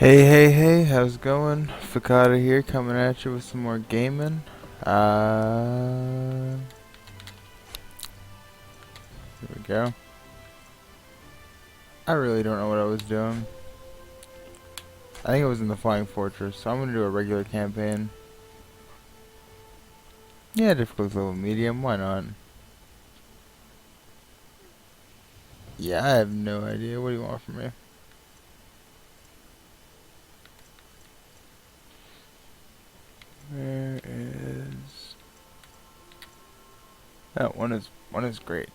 Hey, how's it going? Fakata here, coming at you with some more gaming. Here we go. I really don't know what I was doing. I think I was in the Flying Fortress, so I'm gonna do a regular campaign. Yeah, difficulty level medium, why not? Yeah, I have no idea. What do you want from me? Where is... Oh, one is great.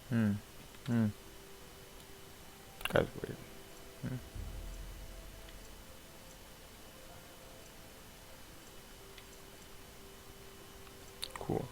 Hmm. Hmm. That's weird. Hmm. Cool.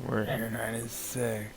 Word Hair 9 is sick.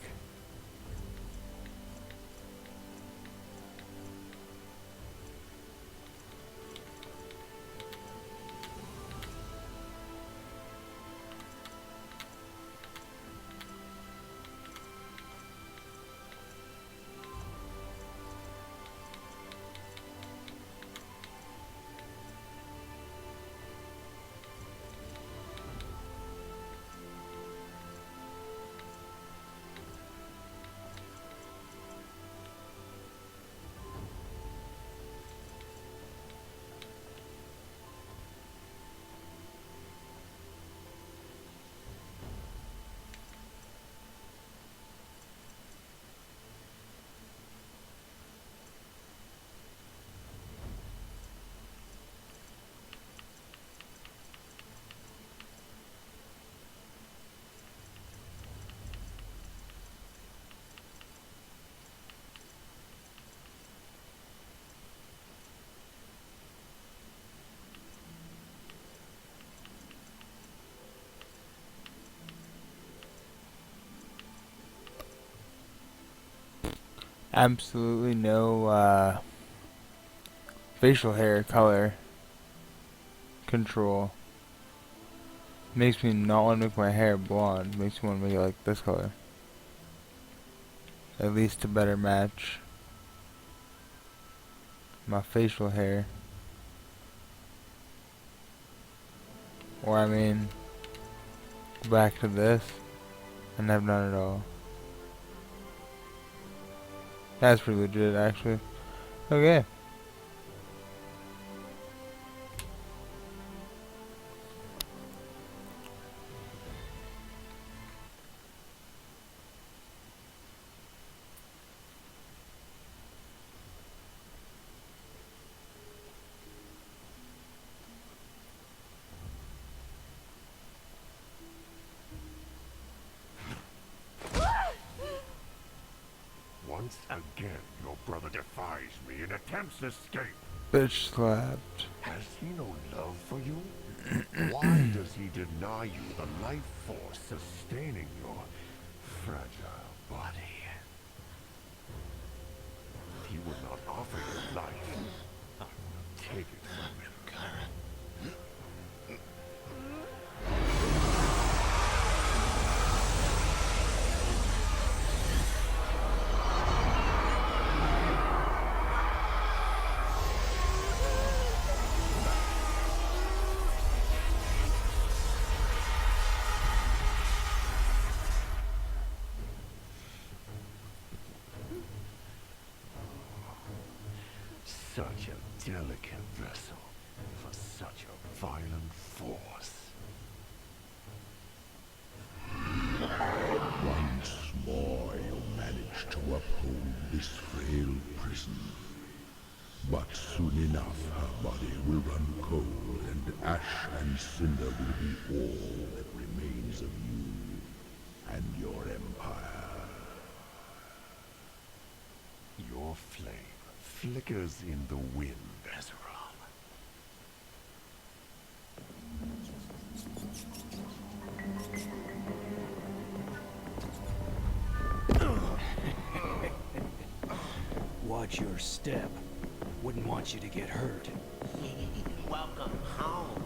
Absolutely no, facial hair color control. Makes me not want to make my hair blonde. Makes me want to make it like this color. At least to better match my facial hair. Or I mean, go back to this and have none at all. That's pretty legit actually. Okay. Once again, your brother defies me and attempts escape. Bitch slapped. Has he no love for you? Why does he deny you the life force sustaining your fragile body? He would not offer you life. I will take it from him. Such a delicate vessel for such a violent force. Once more you manage to uphold this frail prison. But soon enough, her body will run cold, and ash and cinder will be all that remains of you and your empire. Your flame flickers in the wind, Ezreal. Watch your step. Wouldn't want you to get hurt. Welcome home.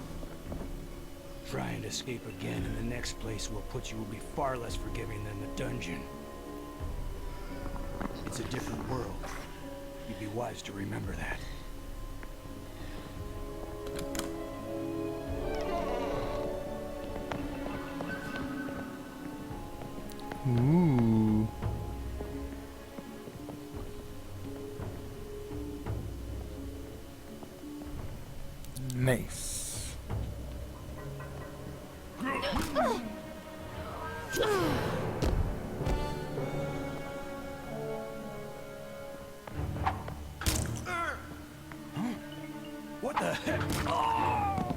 Try and escape again, and the next place we'll put you will be far less forgiving than the dungeon. It's a different world. You'd be wise to remember that. Ooh. Nice. What the heck? Oh!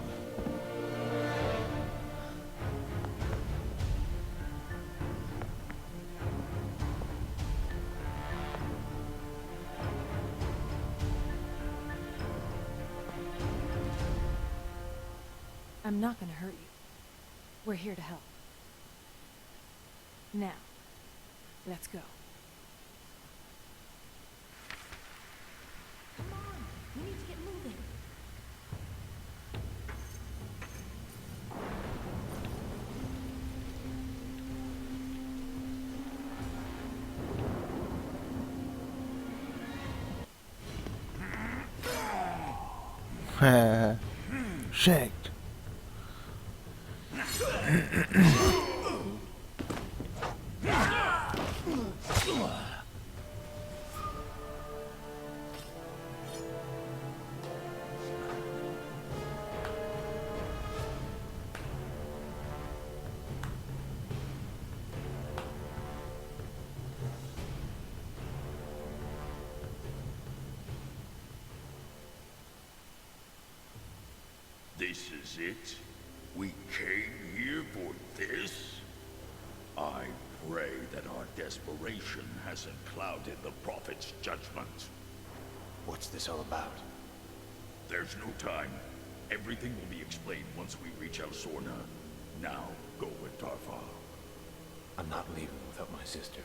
I'm not gonna hurt you. We're here to help. Now, let's go. Come on, we need to get moving. Shanked. This is it? We came here for this? I pray that our desperation hasn't clouded the Prophet's judgment. What's this all about? There's no time. Everything will be explained once we reach El Sorna. Now, go with Tarfal. I'm not leaving without my sister.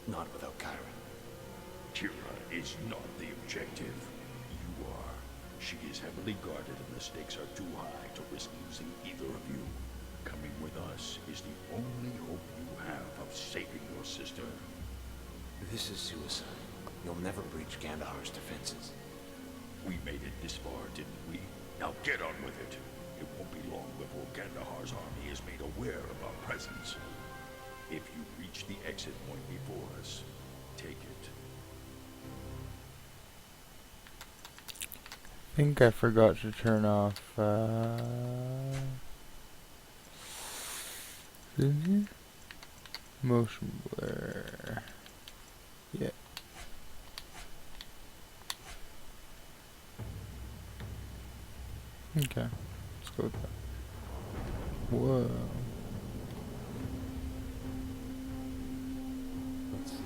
Not without Kyra. Kira is not the objective. You are. She is heavily guarded and the stakes are too high to risk losing either of you. Coming with us is the only hope you have of saving your sister. This is suicide. You'll never breach Gandahar's defenses. We made it this far, didn't we? Now get on with it. It won't be long before Gandahar's army is made aware of our presence. If you reach the exit point before us, take it. I think I forgot to turn off, motion blur. Yeah. Okay, let's go with that. Whoa. Let's see.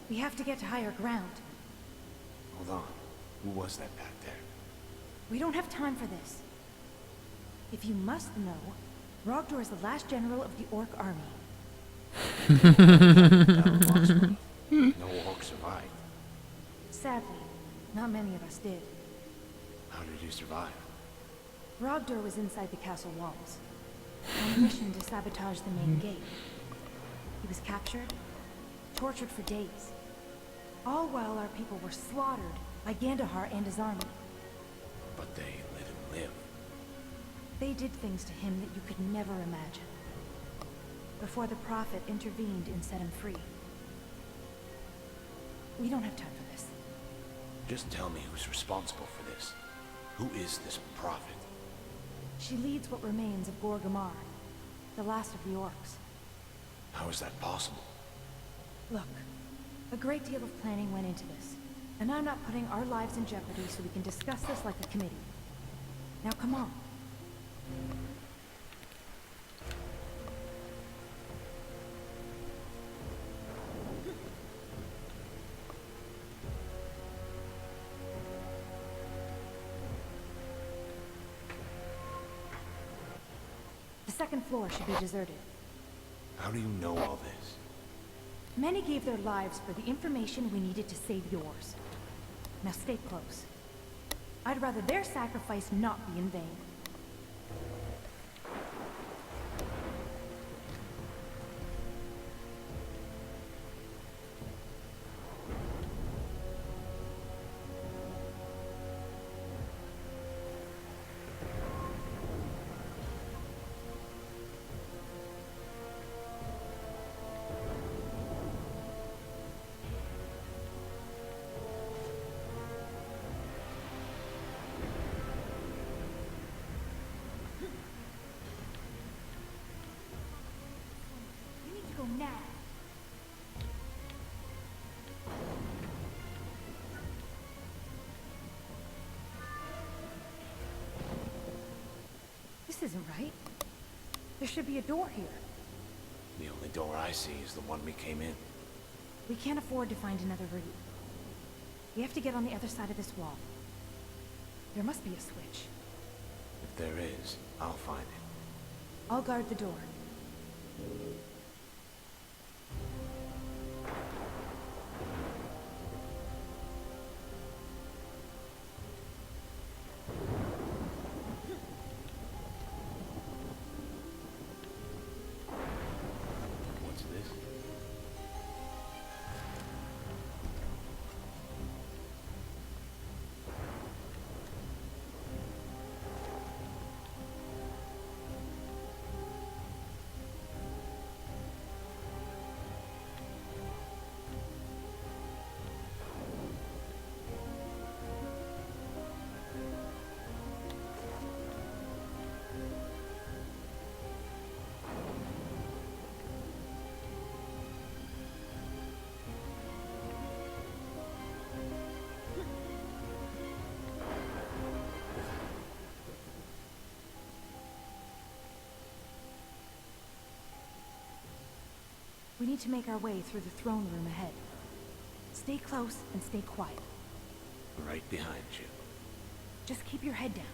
We have to get to higher ground. Hold on. Who was that back there? We don't have time for this. If you must know, Rogdor is the last general of the Orc army. No orc survived. Sadly, not many of us did. How did you survive? Rogdor was inside the castle walls, on a mission to sabotage the main gate. He was captured, tortured for days. All while our people were slaughtered by Gandahar and his army. But they let him live. They did things to him that you could never imagine. Before the Prophet intervened and set him free. We don't have time for this. Just tell me who's responsible for this. Who is this prophet? She leads what remains of Gorgamar, the last of the orcs. How is that possible? Look, a great deal of planning went into this, and I'm not putting our lives in jeopardy so we can discuss this like a committee. Now come on. The second floor should be deserted. How do you know all this? Many gave their lives for the information we needed to save yours. Now stay close. I'd rather their sacrifice not be in vain. We need to go now. This isn't right. There should be a door here. The only door I see is the one we came in. We can't afford to find another route. We have to get on the other side of this wall. There must be a switch. If there is, I'll find it. I'll guard the door. What's this? We need to make our way through the throne room ahead. Stay close and stay quiet. Right behind you. Just keep your head down.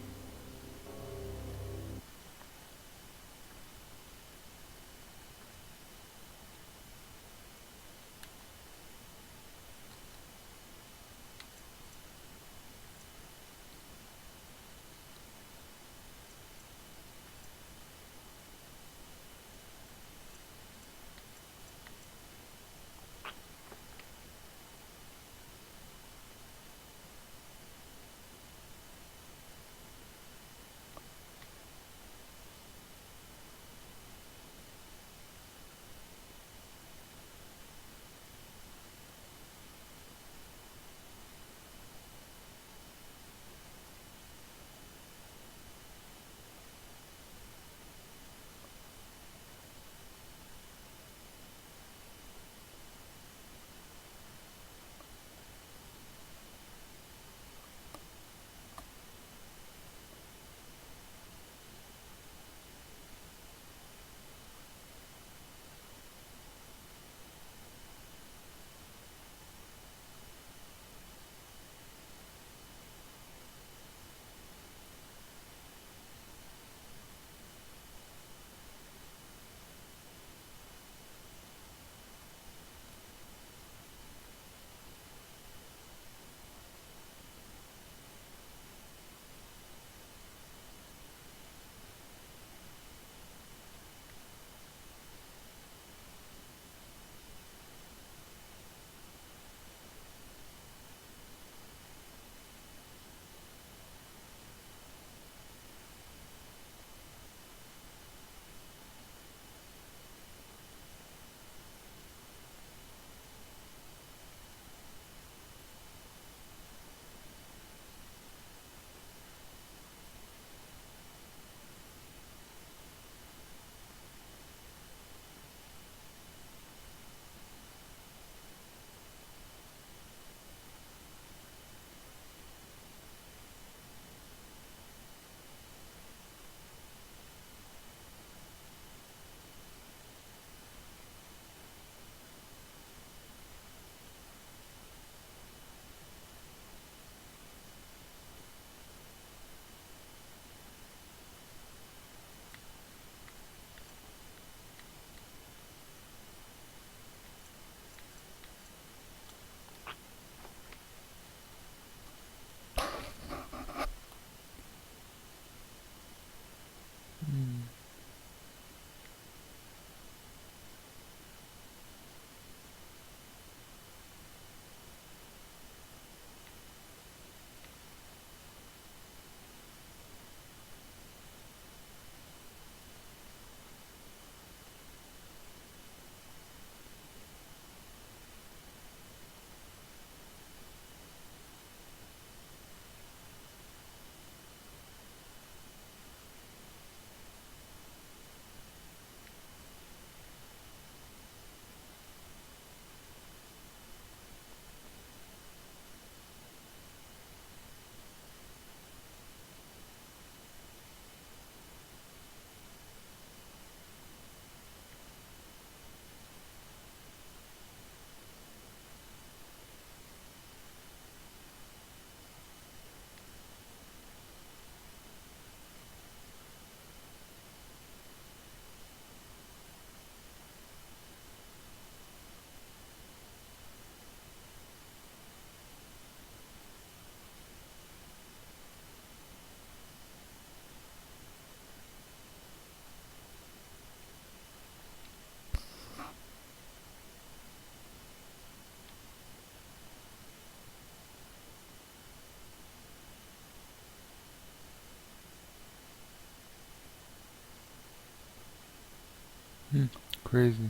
Crazy.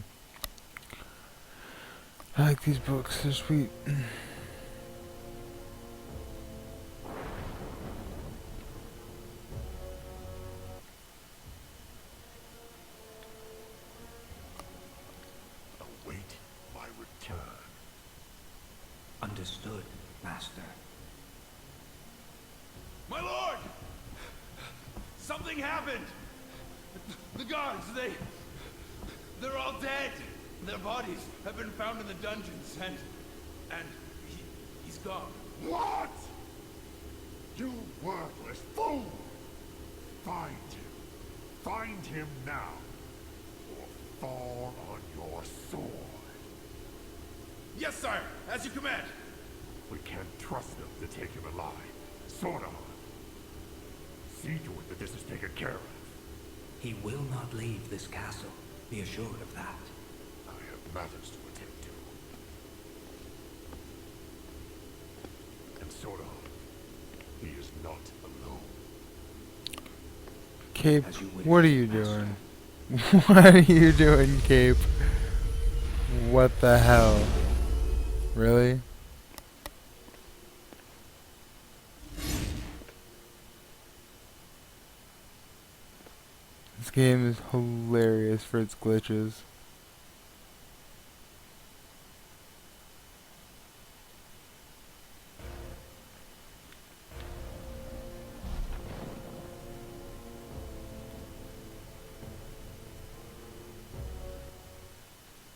I like these books. They're sweet. Await my return. Understood, Master. My lord! Something happened! The guards, they're all dead! Their bodies have been found in the dungeons, and he's gone. What? You worthless fool! Find him. Find him now. Or fall on your sword. Yes, sire! As you command! We can't trust them to take him alive. Sort of. See to it that this is taken care of. He will not leave this castle. Be assured of that. I have matters to attend to. And sort of. He is not alone. Cape, As you wish, what are you Master. doing? What are you doing, Cape? What the hell? Really? This game is hilarious for its glitches.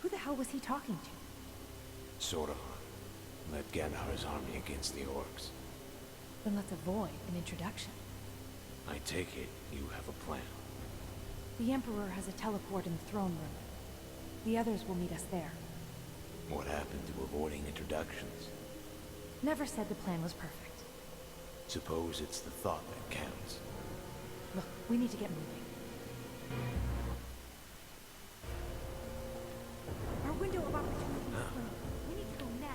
Who the hell was he talking to? Sort of. Led Gandhar's army against the orcs. Then let's avoid an introduction. I take it you have a plan. The Emperor has a teleport in the throne room. The others will meet us there. What happened to avoiding introductions? Never said the plan was perfect. Suppose it's the thought that counts. Look, we need to get moving. Our window of opportunity is limited. We need to go now.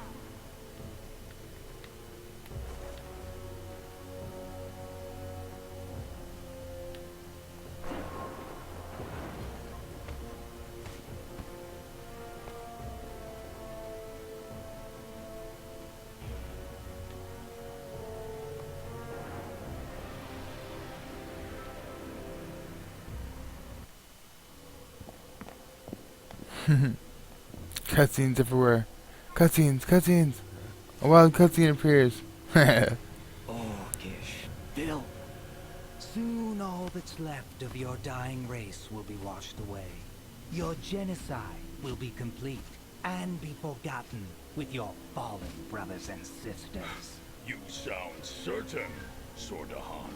Cutscenes everywhere. Cutscenes, cutscenes. A wild cutscene appears. Orcish filth. Soon all that's left of your dying race will be washed away. Your genocide will be complete and be forgotten with your fallen brothers and sisters. You sound certain, Sordahan.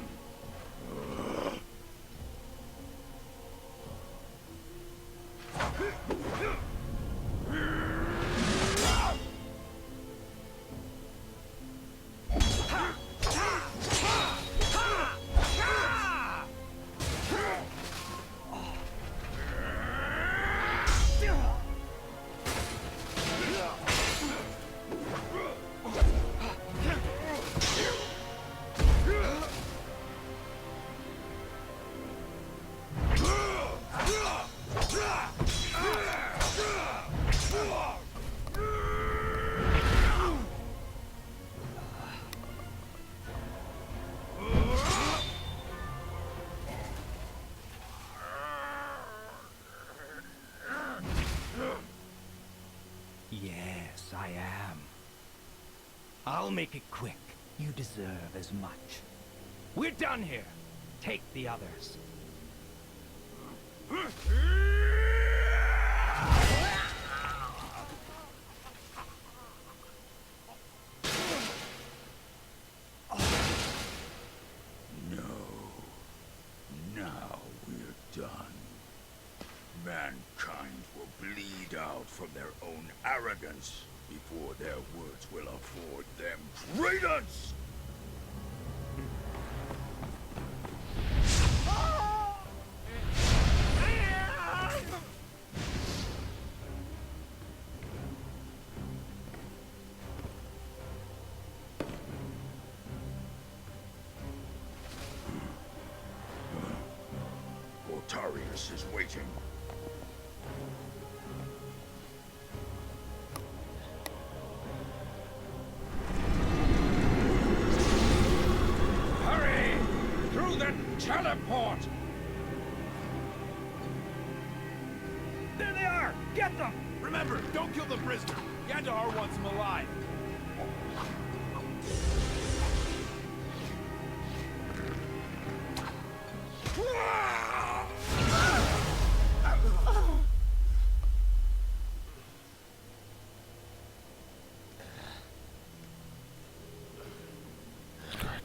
Yes, I am. I'll make it quick. You deserve as much. We're done here. Take the others. No. Now we're done. Mankind will bleed out from their own arrogance before their words will afford them credence! Otarius is waiting. Teleport! There they are! Get them! Remember, don't kill the prisoner. Gandahar wants him alive.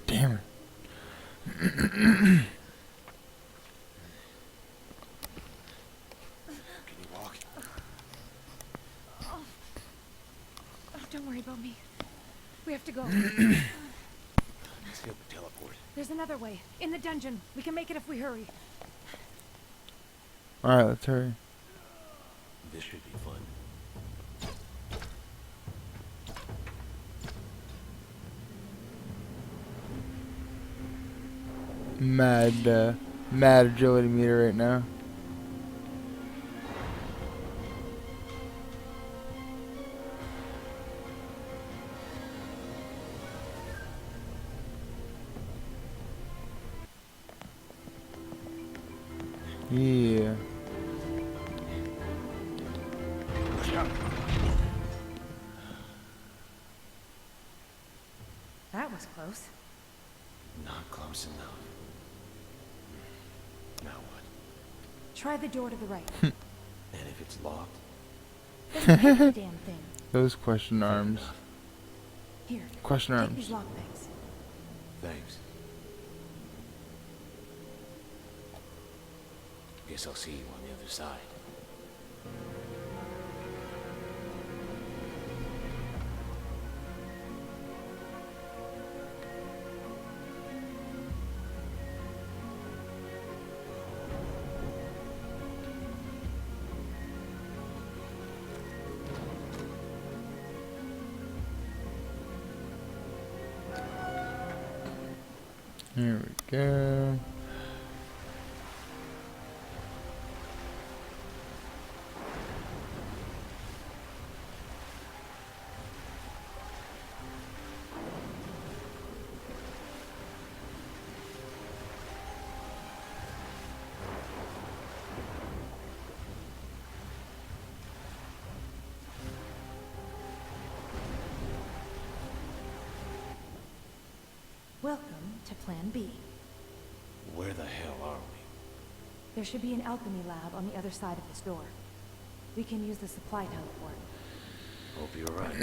Damn it. Oh, don't worry about me. We have to go. Let's get the teleport. There's another way. In the dungeon. We can make it if we hurry. Alright, let's hurry. This should be fun. Mad agility meter right now. Yeah. That was close. Not close enough. Now what? Try the door to the right. And if it's locked? Then hit the damn thing. Those question arms. Here. Question Take arms. these lockpicks. Thanks. Guess I'll see you on the other side. Here we go. Welcome to Plan B. Where the hell are we? There should be an alchemy lab on the other side of this door. We can use the supply teleport. Hope you're right.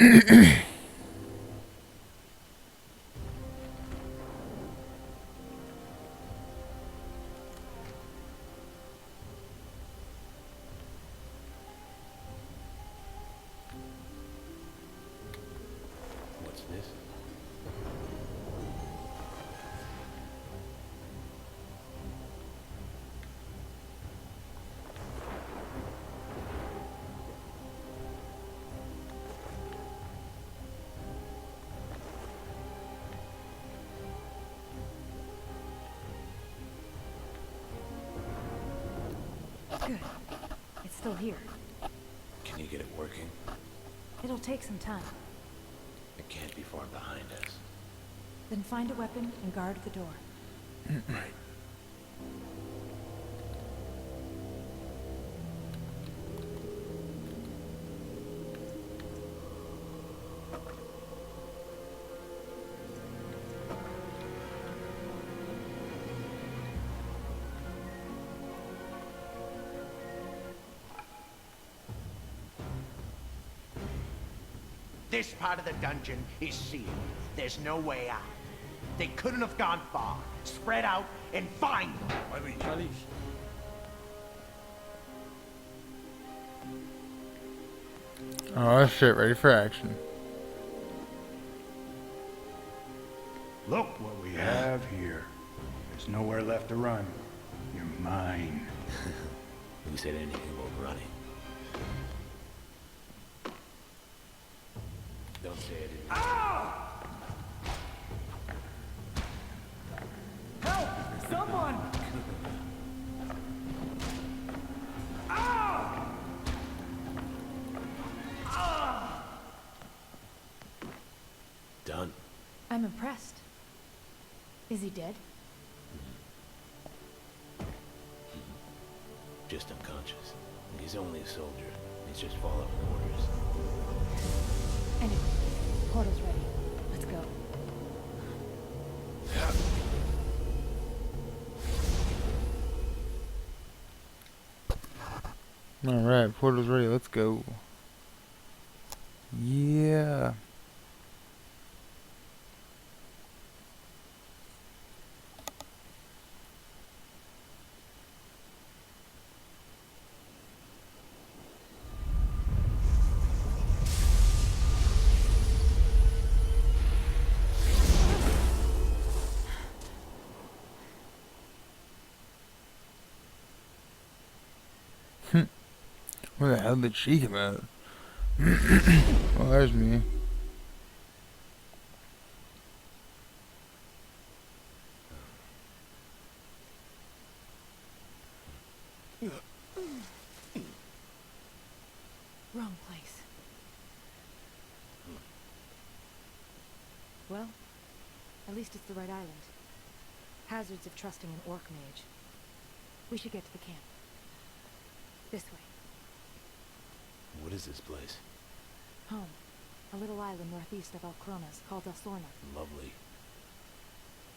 What's this? Good. It's still here. Can you get it working? It'll take some time. It can't be far behind us. Then find a weapon and guard the door. Right. This part of the dungeon is sealed. There's no way out. They couldn't have gone far. Spread out and find them. Oh shit, ready for action. Look what we have here. There's nowhere left to run. You're mine. Who said anything about running? Don't say I didn't. Help! Someone! Done. I'm impressed. Is he dead? just unconscious. He's only a soldier. He's just following orders. Anyway, portal's ready. Let's go. Alright, portal's ready. Let's go. Yeah. Where the hell did she come out? Well, there's me. Wrong place. Well, at least it's the right island. Hazards of trusting an orc mage. We should get to the camp. This way. What is this place? Home. A little island northeast of Alcronas called Alsorna. Lovely.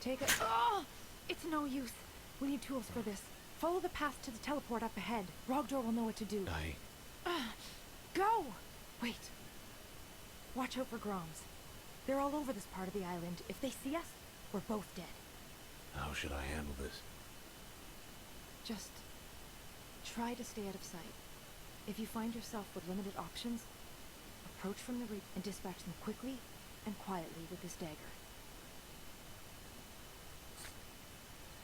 Take it. Oh! It's no use. We need tools for this. Follow the path to the teleport up ahead. Rogdor will know what to do. Go! Wait. Watch out for Groms. They're all over this part of the island. If they see us, we're both dead. How should I handle this? Just try to stay out of sight. If you find yourself with limited options, approach from the rear and dispatch them quickly and quietly with this dagger.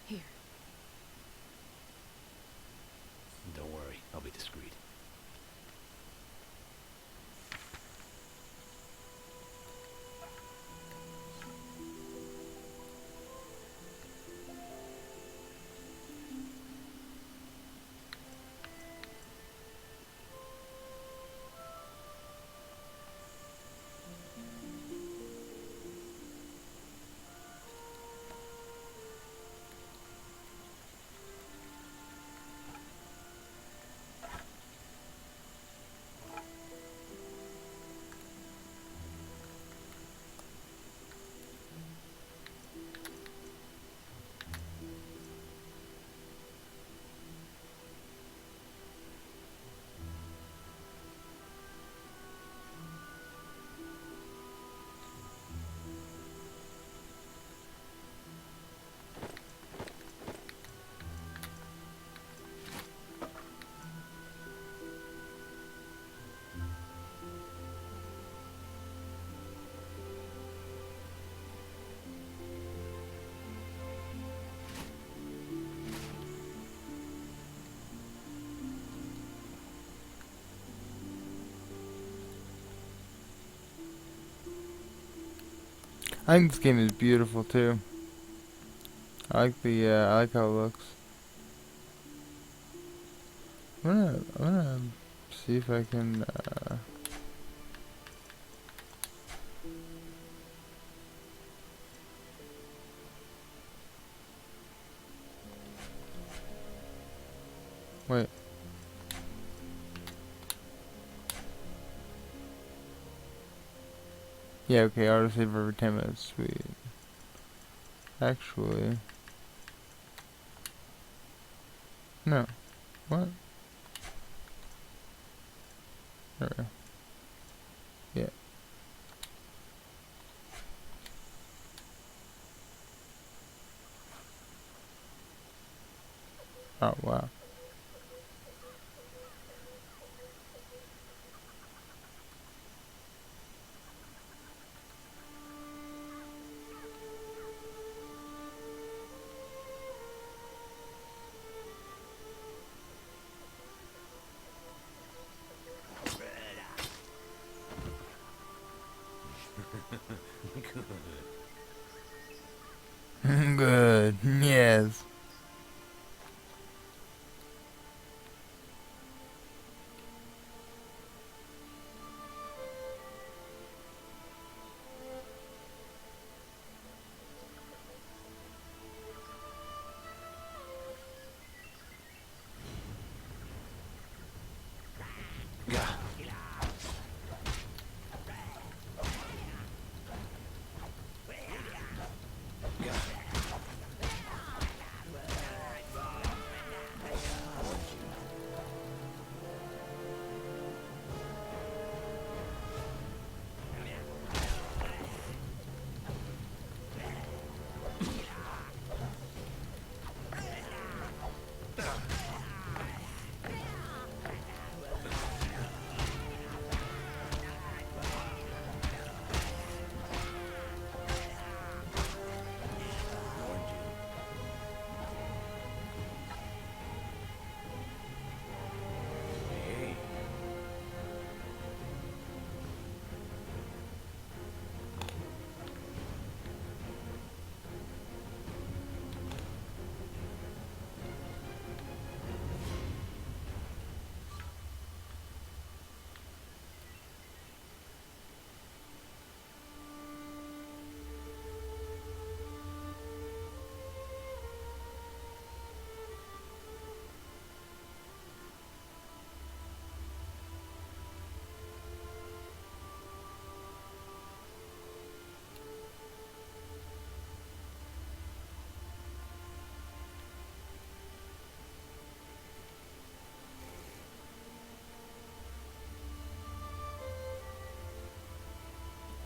Here. Don't worry, I'll be discreet. I think this game is beautiful too. I like the I like how it looks. I'm gonna see if I can wait. Yeah, okay, auto save every 10 minutes, sweet. Actually, no. What? There we go. Yeah. Oh, wow. Good. Yes.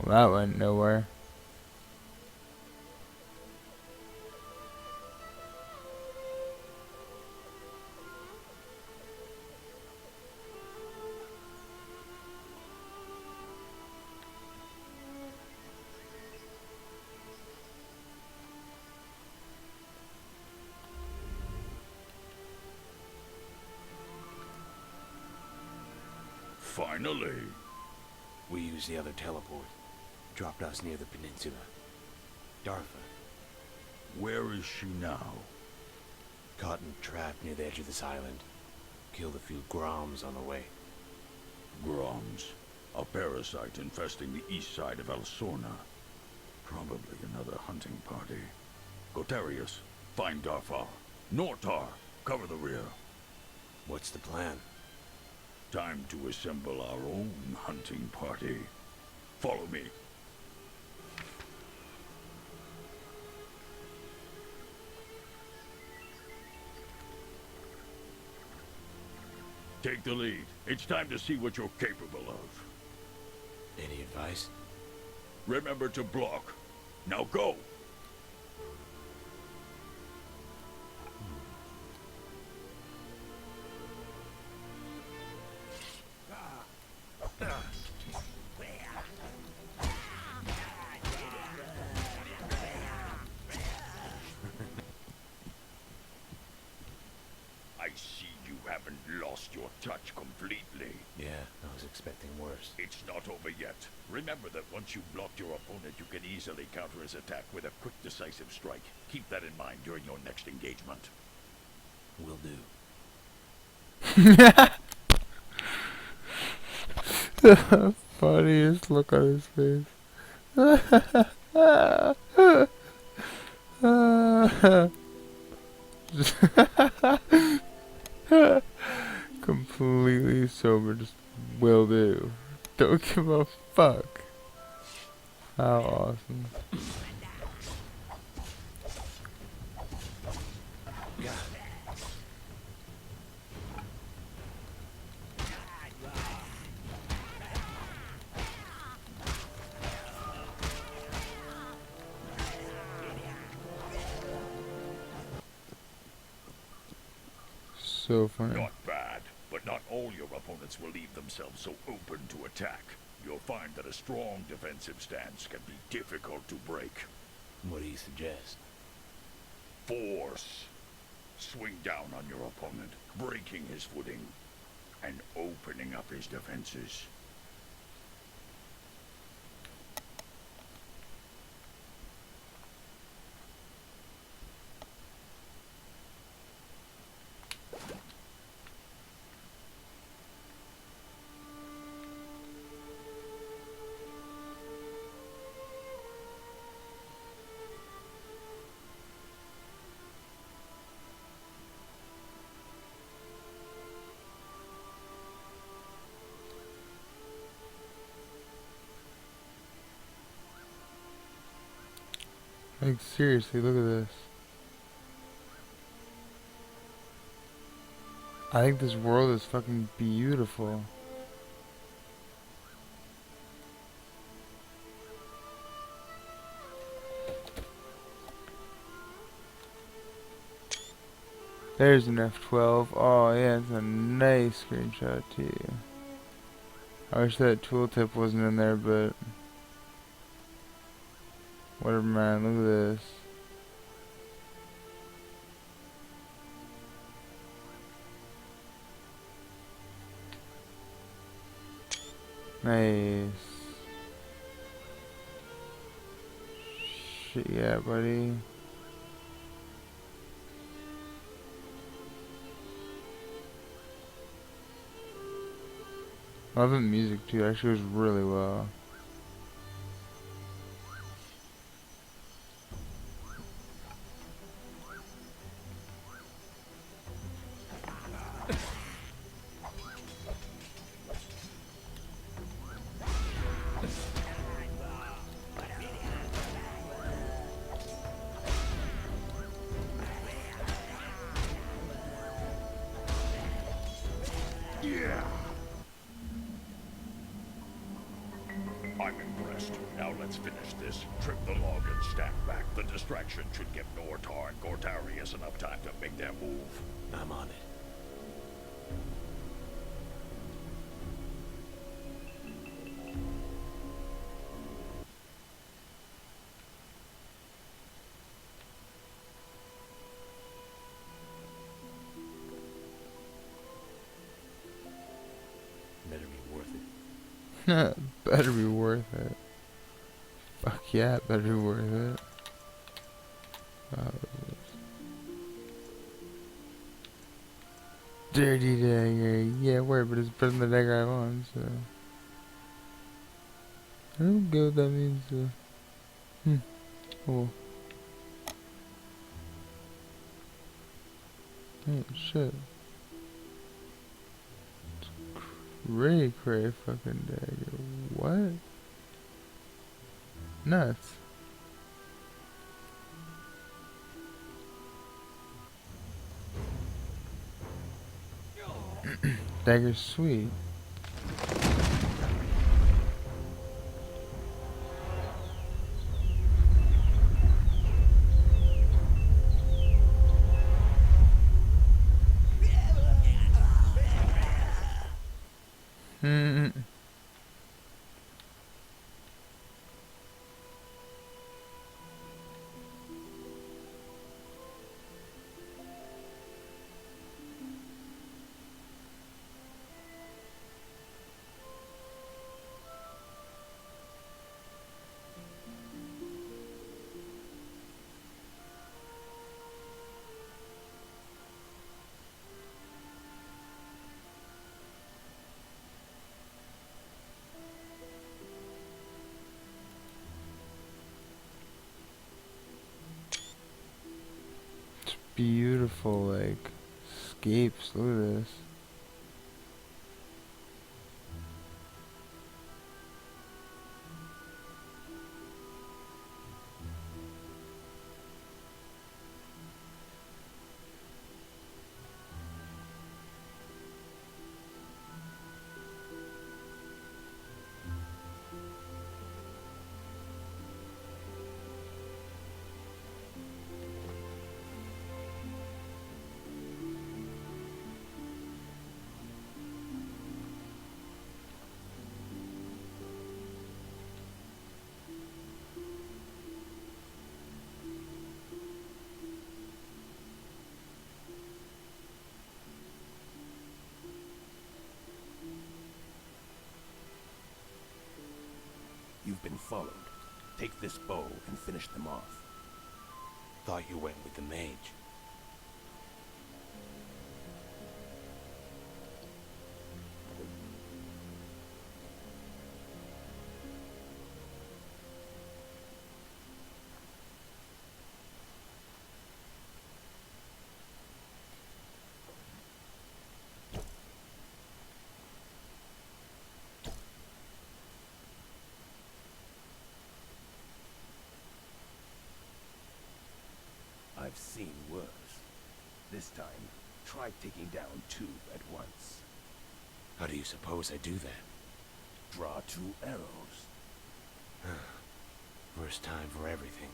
Well, that went nowhere. Finally. We used the other teleport. Dropped us near the peninsula. Dartha. Where is she now? Caught and trapped near the edge of this island. Killed a few Groms on the way. Groms. A parasite infesting the east side of Alsorna. Probably another hunting party. Gotarius, find Darfar. Nortar, cover the rear. What's the plan? Time to assemble our own hunting party. Follow me. Take the lead. It's time to see what you're capable of. Any advice? Remember to block. Now go! I see you haven't lost your touch completely. Yeah, I was expecting worse. It's not over yet. Remember that once you've blocked your opponent, you can easily counter his attack with a quick, decisive strike. Keep that in mind during your next engagement. Will do. The funniest look on his face. Completely sober, just will do. Don't give a fuck. How awesome. So funny. Not bad, but not all your opponents will leave themselves so open to attack. You'll find that a strong defensive stance can be difficult to break. What do you suggest? Force. Swing down on your opponent, breaking his footing, and opening up his defenses. Like, seriously, look at this. I think this world is fucking beautiful. There's an F12. Oh yeah, it's a nice screenshot too. I wish that tooltip wasn't in there, but whatever, man. Look at this. Nice. Shit, yeah, buddy. I love the music too. It actually goes really well. let's finish this. Trim the log and stand back. The distraction should give Nortar and Gortarius enough time to make their move. I'm on it. Better be worth it. Better be worth it. Fuck yeah, it better be worth it. Dirty dagger. Yeah, word, but it's better than the dagger I want, so. I don't get what that means, Oh. Oh, shit. Ray cray fucking dagger. What? Nuts. Dagger's sweet. Beautiful, like, scapes. Look at this. You've been followed. Take this bow and finish them off. Thought you went with the mage. I've seen worse. This time, try taking down 2 at once. How do you suppose I do that? Draw 2 arrows. First time for everything.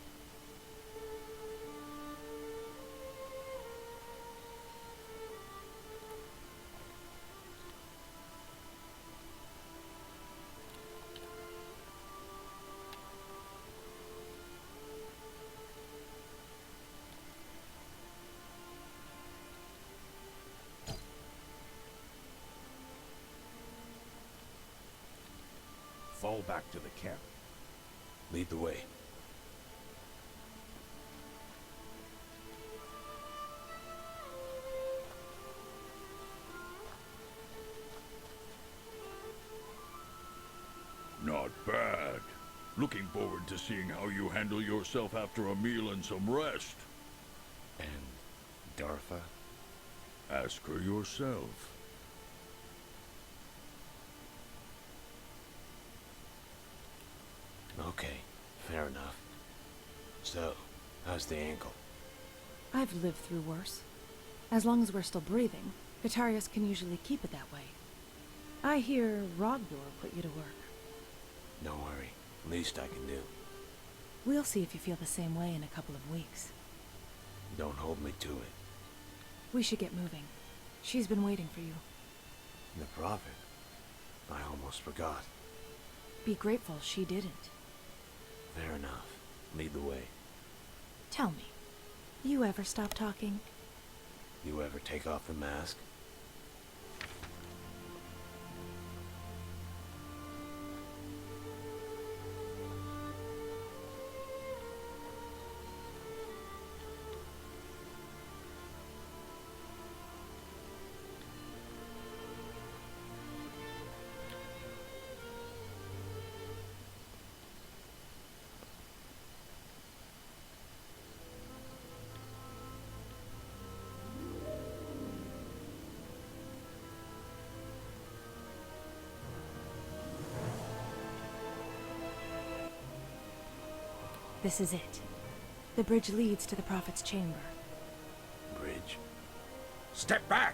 Fall back to the camp. Lead the way. Not bad. Looking forward to seeing how you handle yourself after a meal and some rest. And Dartha? Ask her yourself. Okay, fair enough. So, how's the ankle? I've lived through worse. As long as we're still breathing, Guitarius can usually keep it that way. I hear Rogdor put you to work. Don't worry. Least I can do. We'll see if you feel the same way in a couple of weeks. Don't hold me to it. We should get moving. She's been waiting for you. The Prophet? I almost forgot. Be grateful she didn't. Fair enough. Lead the way. Tell me, you ever stop talking? You ever take off the mask? This is it. The bridge leads to the Prophet's chamber. Bridge? Step back!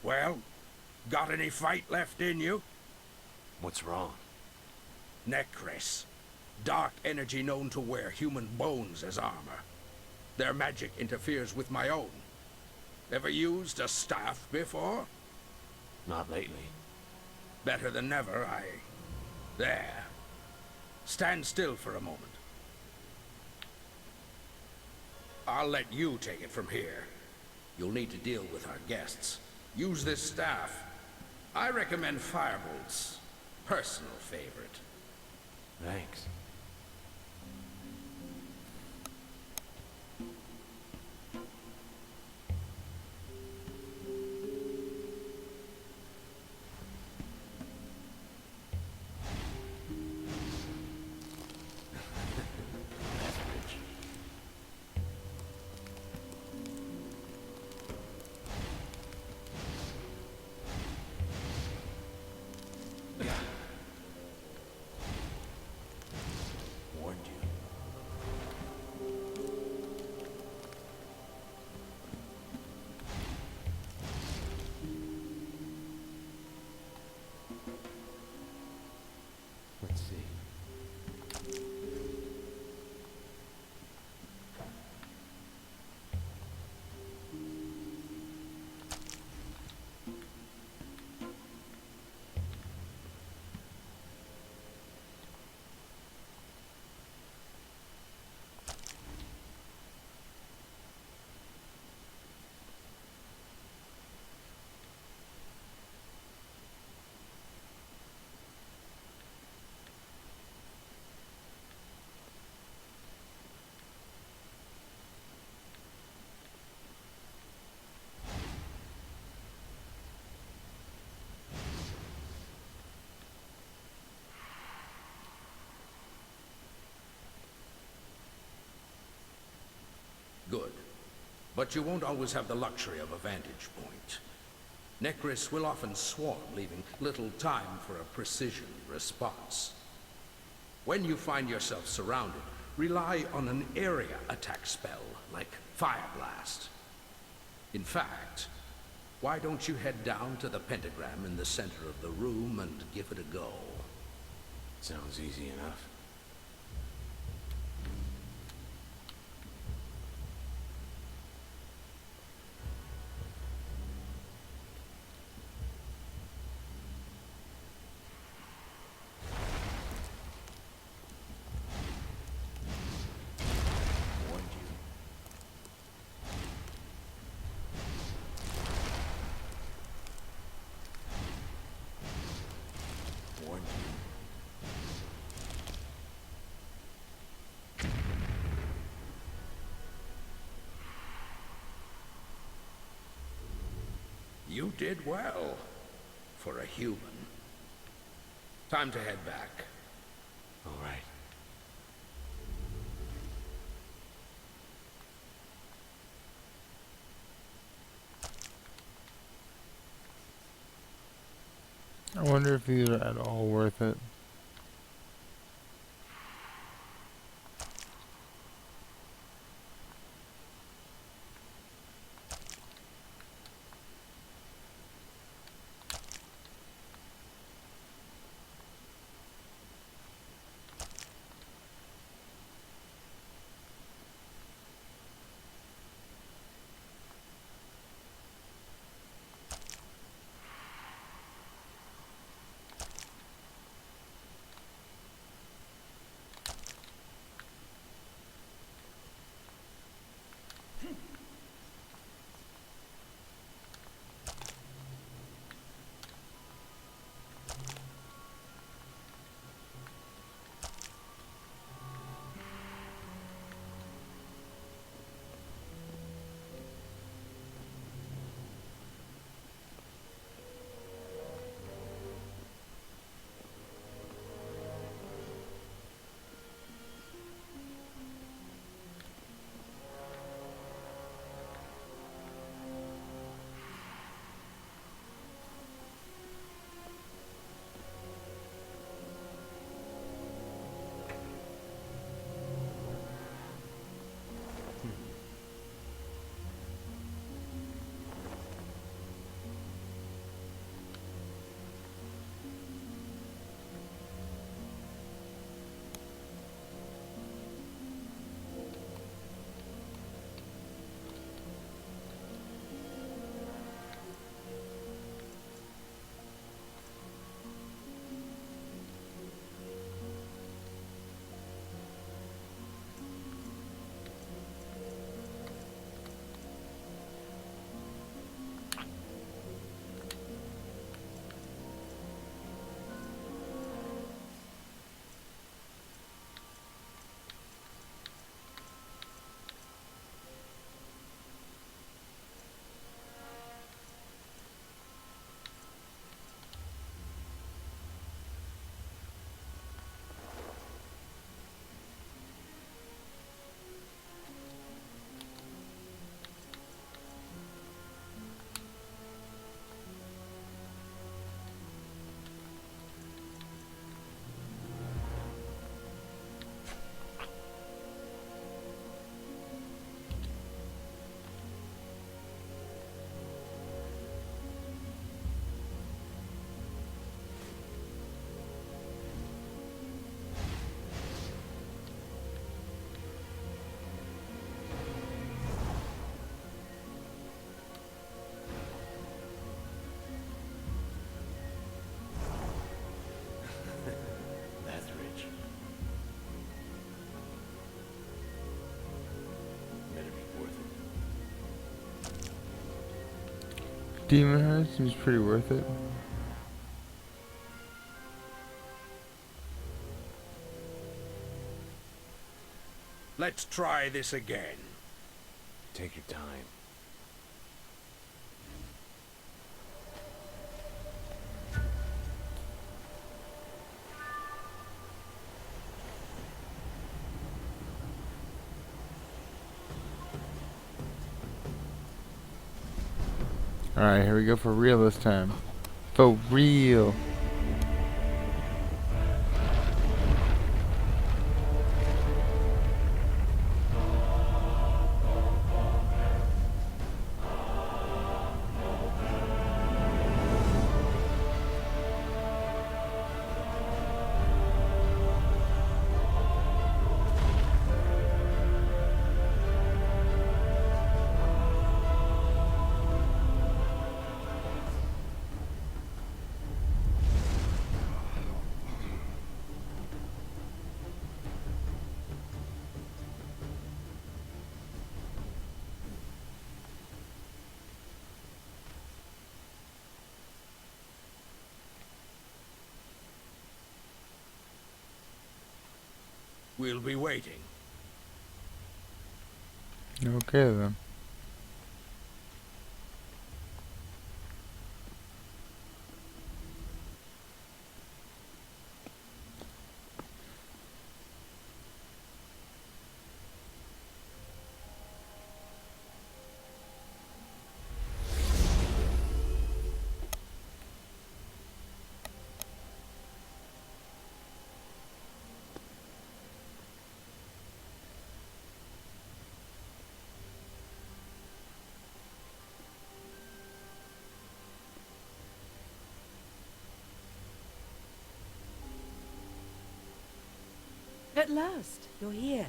Well, got any fight left in you? What's wrong? Necris. Dark energy known to wear human bones as armor. Their magic interferes with my own. Ever used a staff before? Not lately. Better than never, There. Stand still for a moment. I'll let you take it from here. You'll need to deal with our guests. Use this staff. I recommend Firebolt's personal favorite. Thanks. Warned you. Let's see. Good. But you won't always have the luxury of a vantage point. Necris will often swarm, leaving little time for a precision response. When you find yourself surrounded, rely on an area attack spell, like Fire Blast. In fact, why don't you head down to the pentagram in the center of the room and give it a go? Sounds easy enough. Warned you. Warned you. You did well. For a human. Time to head back. All right. I wonder if these are at all worth it. That's rich. Better be worth it. Demon Heart seems pretty worth it. Let's try this again. Take your time. Alright, here we go for real this time. For real. We'll be waiting. Okay then. At last, you're here.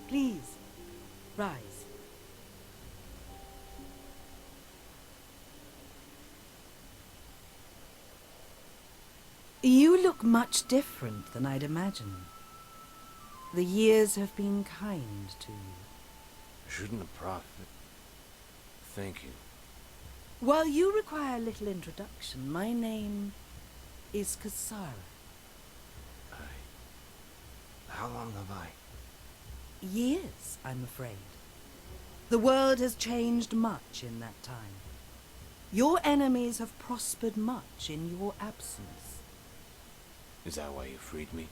Please, rise. You look much different than I'd imagined. The years have been kind to you. Shouldn't a prophet... Thank you. While you require little introduction, my name is Kasara. How long have I... Years, I'm afraid. The world has changed much in that time. Your enemies have prospered much in your absence. Is that why you freed me?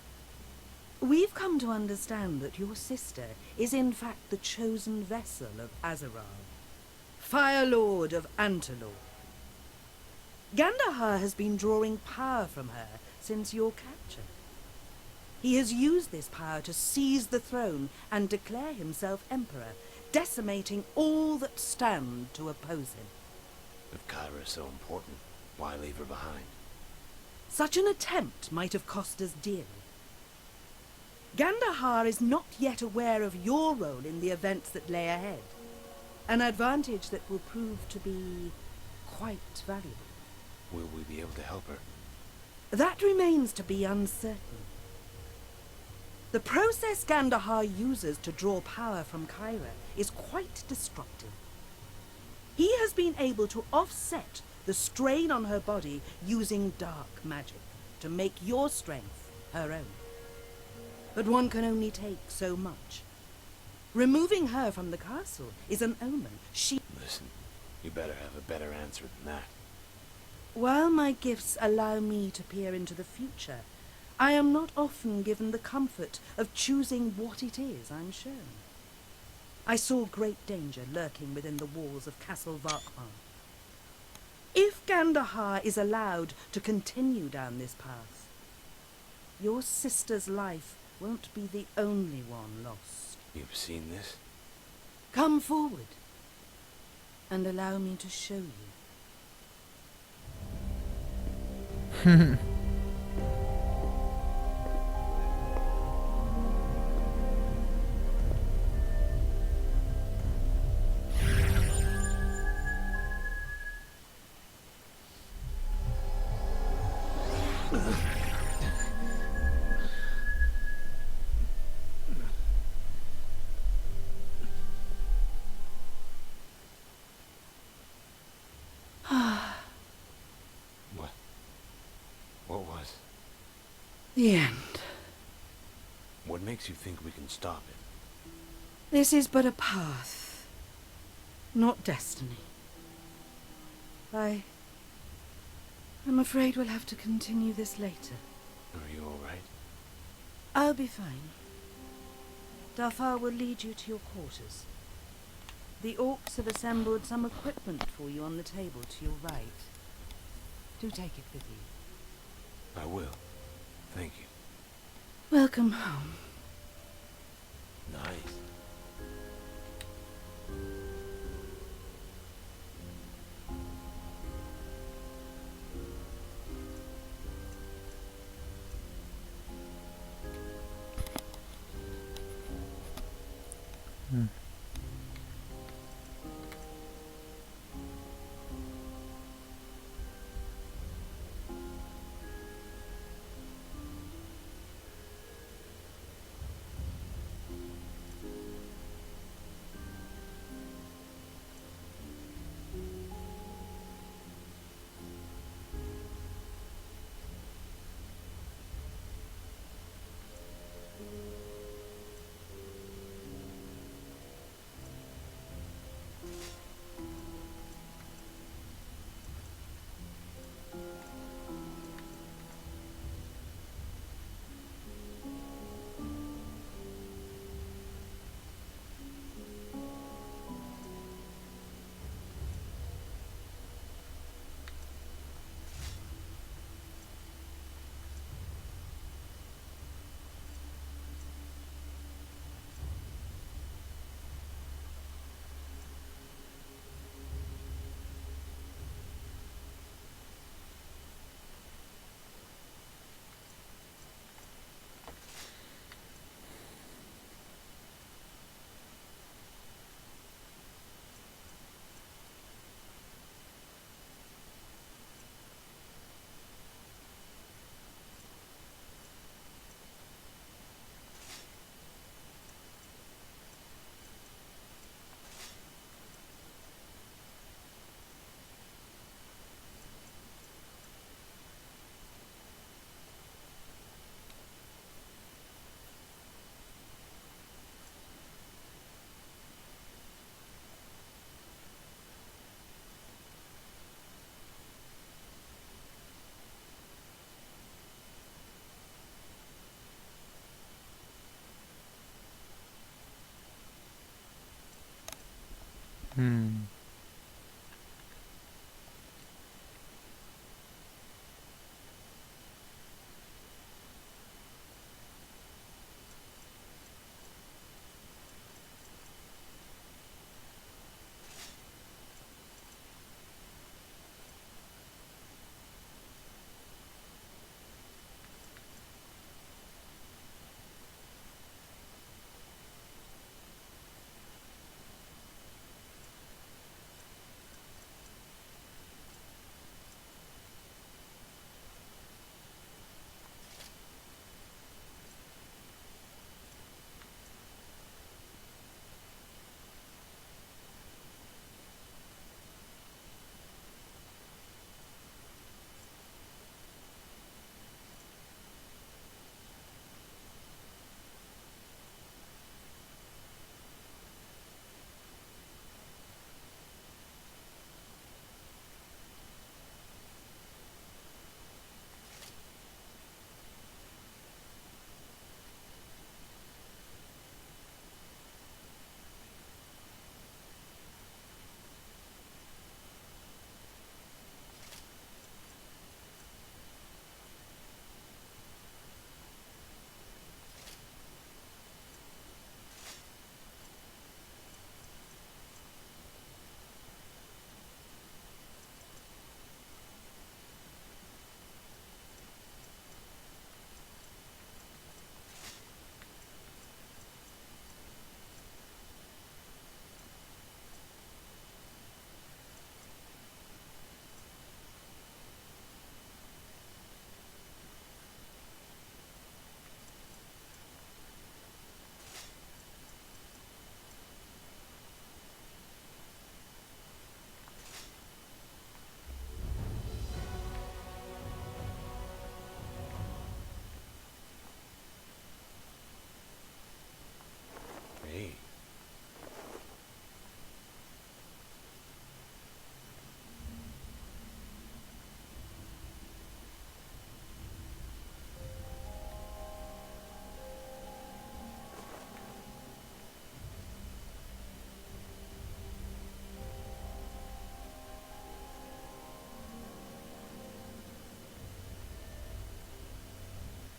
We've come to understand that your sister is in fact the chosen vessel of Azeral, Fire Lord of Antalor. Gandahar has been drawing power from her since your capture. He has used this power to seize the throne and declare himself emperor, decimating all that stand to oppose him. If Kyra is so important, why leave her behind? Such an attempt might have cost us dearly. Gandahar is not yet aware of your role in the events that lay ahead, an advantage that will prove to be quite valuable. Will we be able to help her? That remains to be uncertain. The process Gandahar uses to draw power from Kyra is quite destructive. He has been able to offset the strain on her body using dark magic to make your strength her own. But one can only take so much. Removing her from the castle is an omen. Listen, you better have a better answer than that. While my gifts allow me to peer into the future, I am not often given the comfort of choosing what it is I'm shown. I saw great danger lurking within the walls of Castle Varkman. If Gandahar is allowed to continue down this path, your sister's life won't be the only one lost. You've seen this? Come forward and allow me to show you. What was? The end. What makes you think we can stop it? This is but a path, not destiny. I'm afraid we'll have to continue this later. Are you all right? I'll be fine. Dafar will lead you to your quarters. The orcs have assembled some equipment for you on the table to your right. Do take it with you. I will. Thank you. Welcome home. Nice.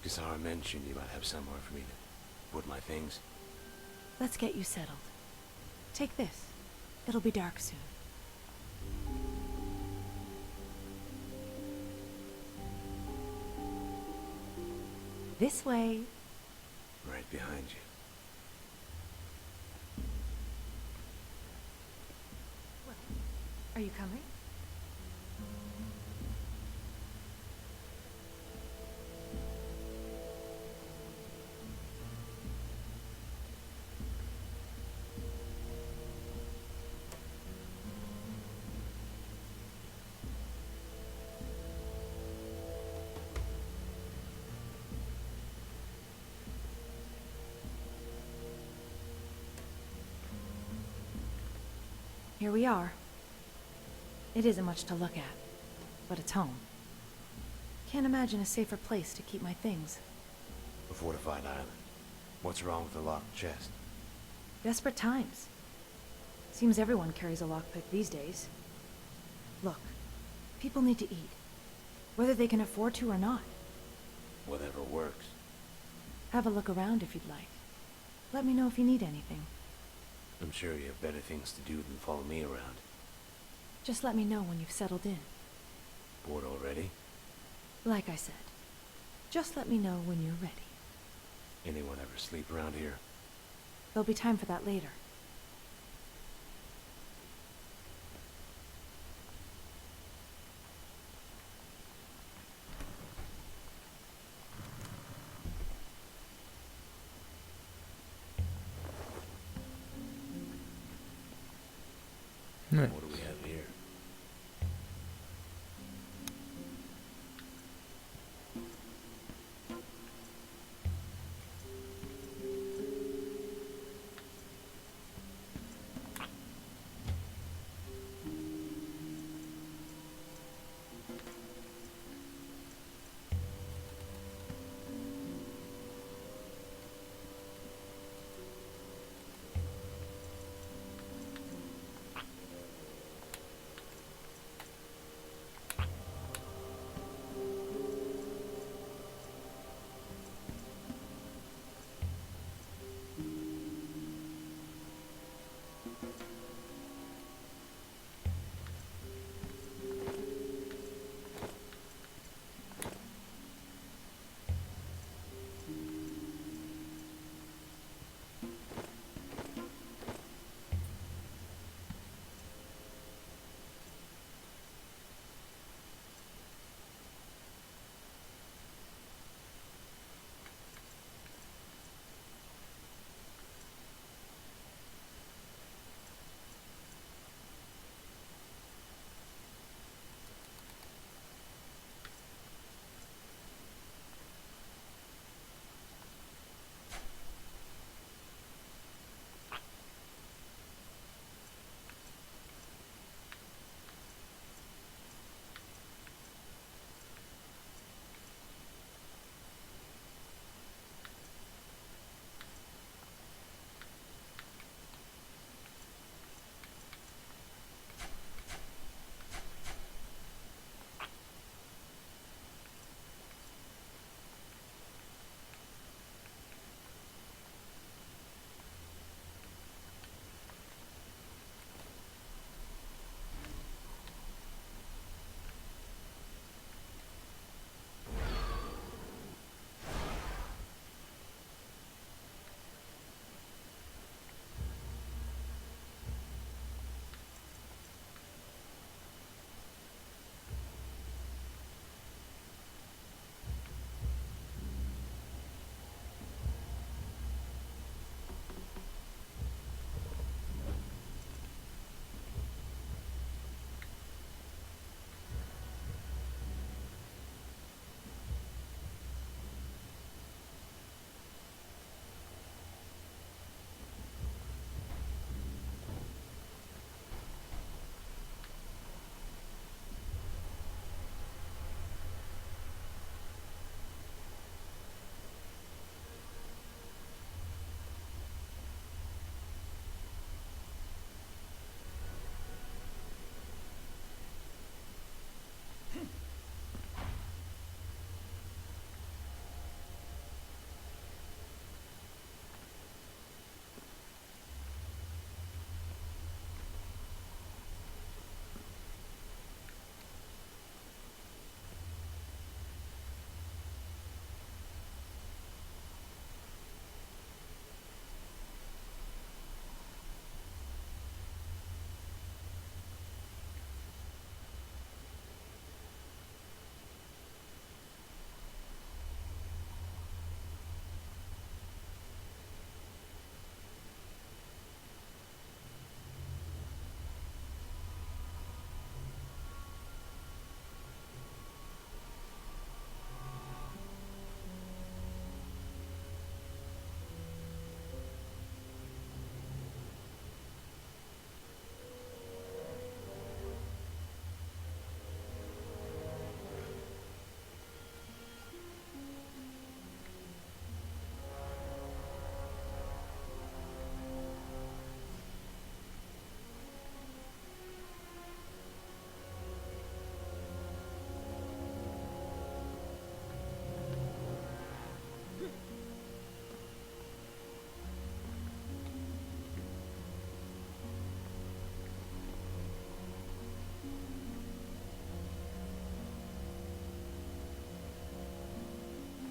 Kisara mentioned you might have somewhere for me to put my things. Let's get you settled. Take this. It'll be dark soon. This way. Right behind you. Are you coming? Here we are. It isn't much to look at, but it's home. Can't imagine a safer place to keep my things. A fortified island. What's wrong with the locked chest? Desperate times. Seems everyone carries a lockpick these days. Look, people need to eat, whether they can afford to or not. Whatever works. Have a look around if you'd like. Let me know if you need anything. I'm sure you have better things to do than follow me around. Just let me know when you've settled in. Bored already? Like I said, just let me know when you're ready. Anyone ever sleep around here? There'll be time for that later. Nice. What do we have here?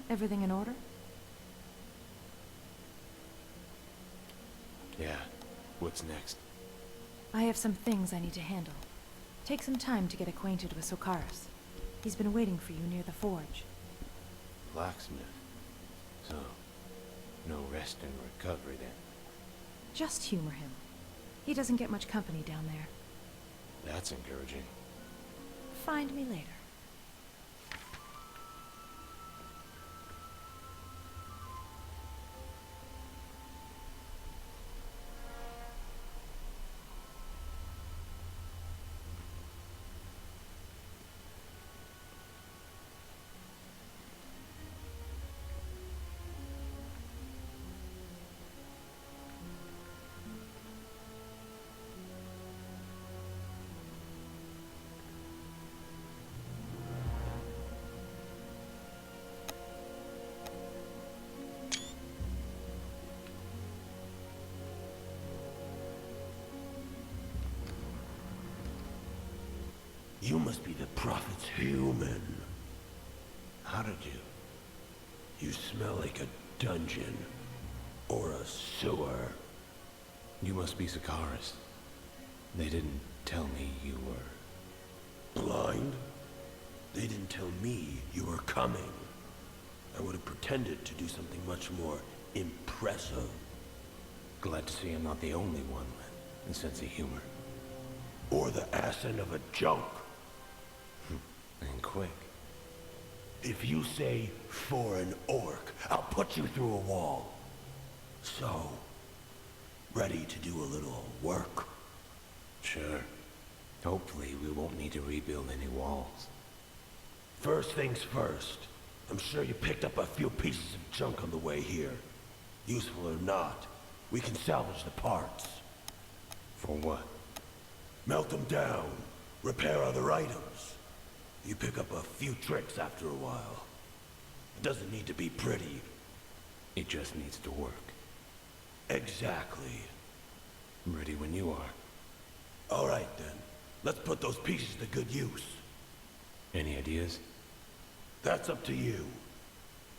Everything in order? Yeah. What's next? I have some things I need to handle. Take some time to get acquainted with Sokaris. He's been waiting for you near the forge. Blacksmith. So, no rest and recovery then. Just humor him. He doesn't get much company down there. That's encouraging. Find me later. You must be the prophet's human. How did you? You smell like a dungeon. Or a sewer. You must be Sokaris. They didn't tell me you were... Blind? They didn't tell me you were coming. I would have pretended to do something much more impressive. Glad to see I'm not the only one with a sense of humor. Or the ass end of a junk. And quick. If you say, for an orc, I'll put you through a wall. So, ready to do a little work? Sure. Hopefully we won't need to rebuild any walls. First things first. I'm sure you picked up a few pieces of junk on the way here. Useful or not, we can salvage the parts. For what? Melt them down. Repair other items. You pick up a few tricks after a while. It doesn't need to be pretty. It just needs to work. Exactly. I'm ready when you are. All right then. Let's put those pieces to good use. Any ideas? That's up to you.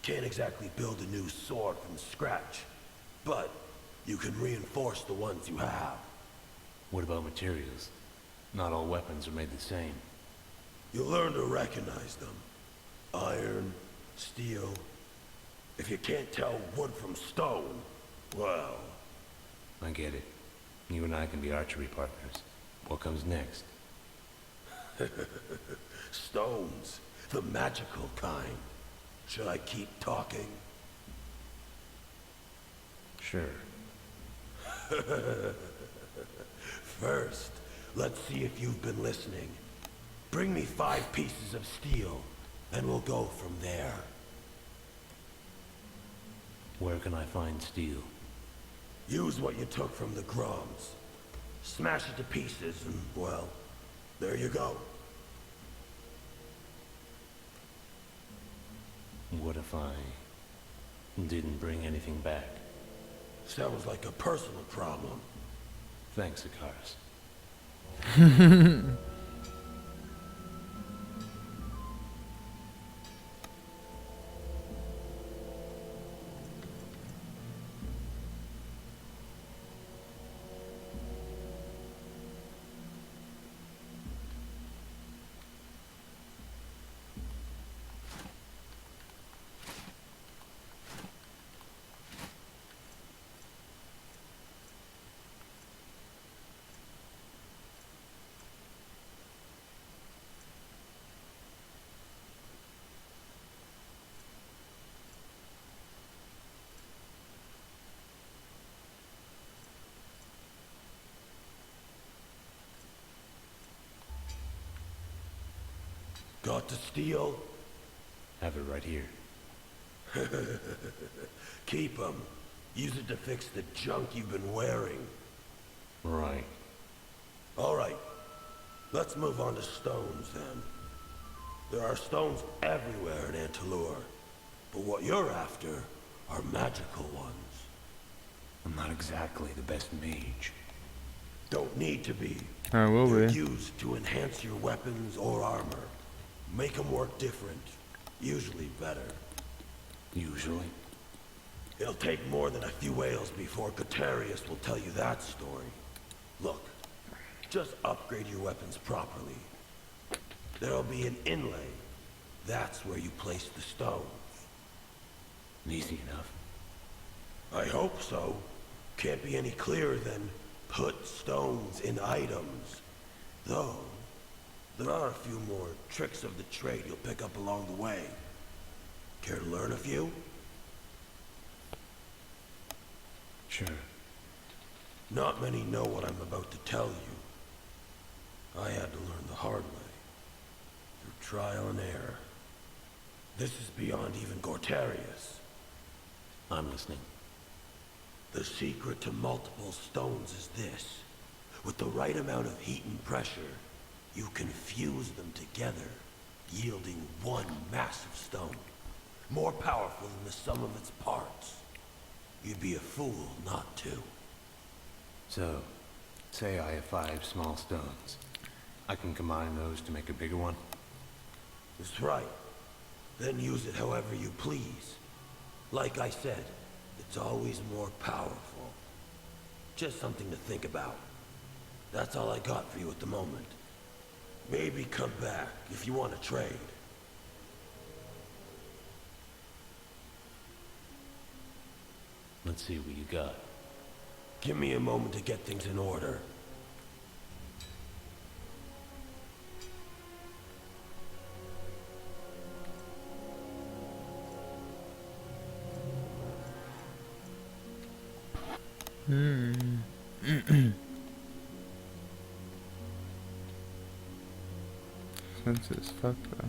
Can't exactly build a new sword from scratch. But you can reinforce the ones you have. What about materials? Not all weapons are made the same. You'll learn to recognize them. Iron, steel. If you can't tell wood from stone, well... I get it. You and I can be archery partners. What comes next? Stones. The magical kind. Should I keep talking? Sure. First, let's see if you've been listening. Bring me 5 pieces of steel, and we'll go from there. Where can I find steel? Use what you took from the Groms. Smash it to pieces, and, well, there you go. What if I didn't bring anything back? Sounds like a personal problem. Thanks, Sokaris. Got the steel? Have it right here. Keep 'em. Use it to fix the junk you've been wearing. Right. All right. Let's move on to stones, then. There are stones everywhere in Antalur. But what you're after are magical ones. I'm not exactly the best mage. Don't need to be. I will They're be. used to enhance your weapons or armor. Make them work different. Usually better. Usually? It'll take more than a few ales before Gutarius will tell you that story. Look, just upgrade your weapons properly. There'll be an inlay. That's where you place the stones. Easy enough. I hope so. Can't be any clearer than put stones in items. Though, there are a few more tricks of the trade you'll pick up along the way. Care to learn a few? Sure. Not many know what I'm about to tell you. I had to learn the hard way. Through trial and error. This is beyond even Gortarius. I'm listening. The secret to multiple stones is this. With the right amount of heat and pressure, you can fuse them together, yielding one massive stone. More powerful than the sum of its parts. You'd be a fool not to. So, say I have 5 small stones. I can combine those to make a bigger one? That's right. Then use it however you please. Like I said, it's always more powerful. Just something to think about. That's all I got for you at the moment. Maybe come back if you want to trade. Let's see what you got. Give me a moment to get things in order. Sense as fuck though.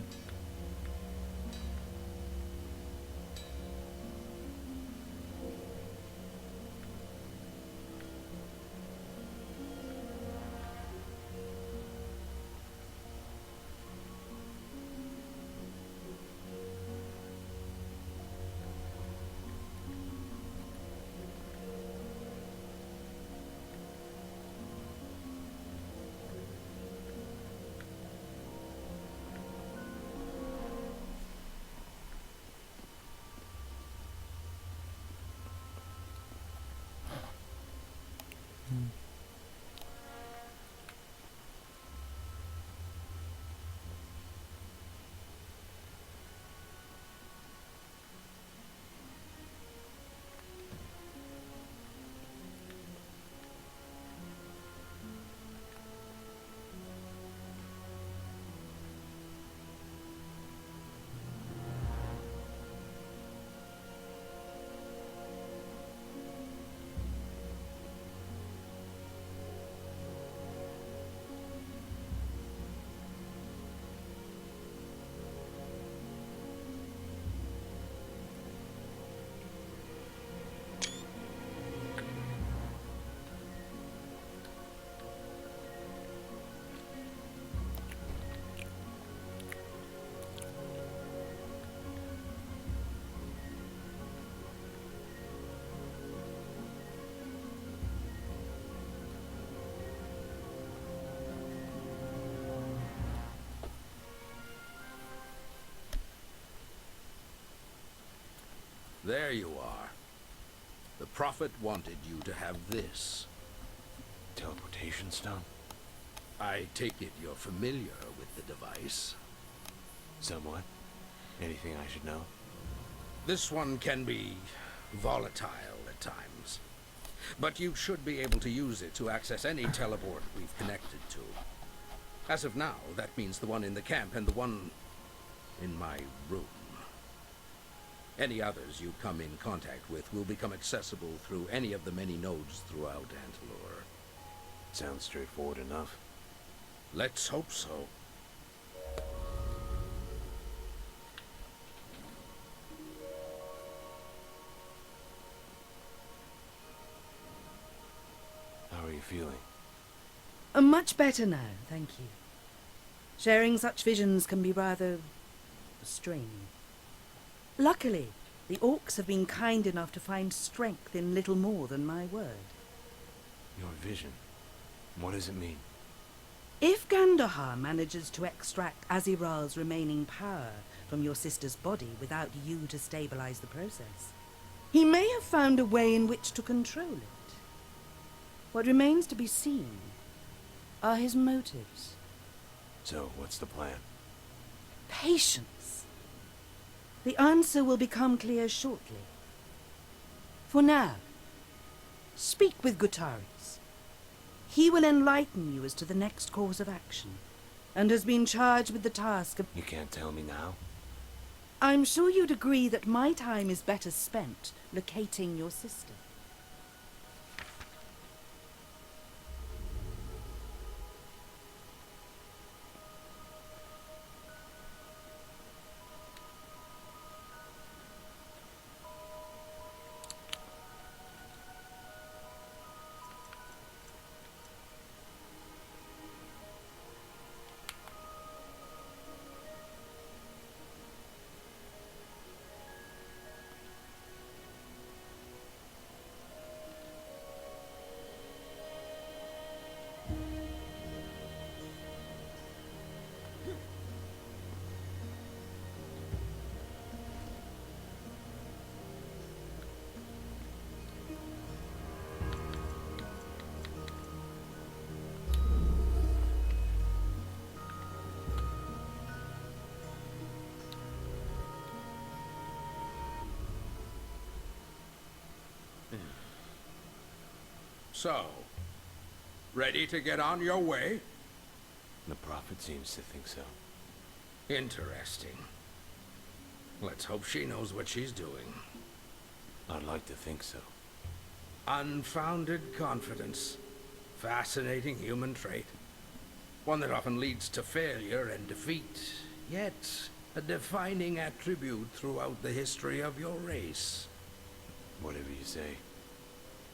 There you are. The Prophet wanted you to have this. Teleportation stone? I take it you're familiar with the device. Somewhat. Anything I should know? This one can be volatile at times. But you should be able to use it to access any teleport we've connected to. As of now, that means the one in the camp and the one in my room. Any others you come in contact with will become accessible through any of the many nodes throughout Antilor. Sounds straightforward enough. Let's hope so. How are you feeling? Much better now, thank you. Sharing such visions can be rather strange. Luckily, the orcs have been kind enough to find strength in little more than my word. Your vision? What does it mean? If Gandahar manages to extract Azira's remaining power from your sister's body without you to stabilize the process. He may have found a way in which to control it. What remains to be seen are his motives. So, what's the plan? Patience. The answer will become clear shortly. For now, speak with Gutaris. He will enlighten you as to the next course of action, and has been charged with the task of... You can't tell me now? I'm sure you'd agree that my time is better spent locating your sister. So, ready to get on your way? The Prophet seems to think so. Interesting. Let's hope she knows what she's doing. I'd like to think so. Unfounded confidence. Fascinating human trait. One that often leads to failure and defeat, yet a defining attribute throughout the history of your race. Whatever you say.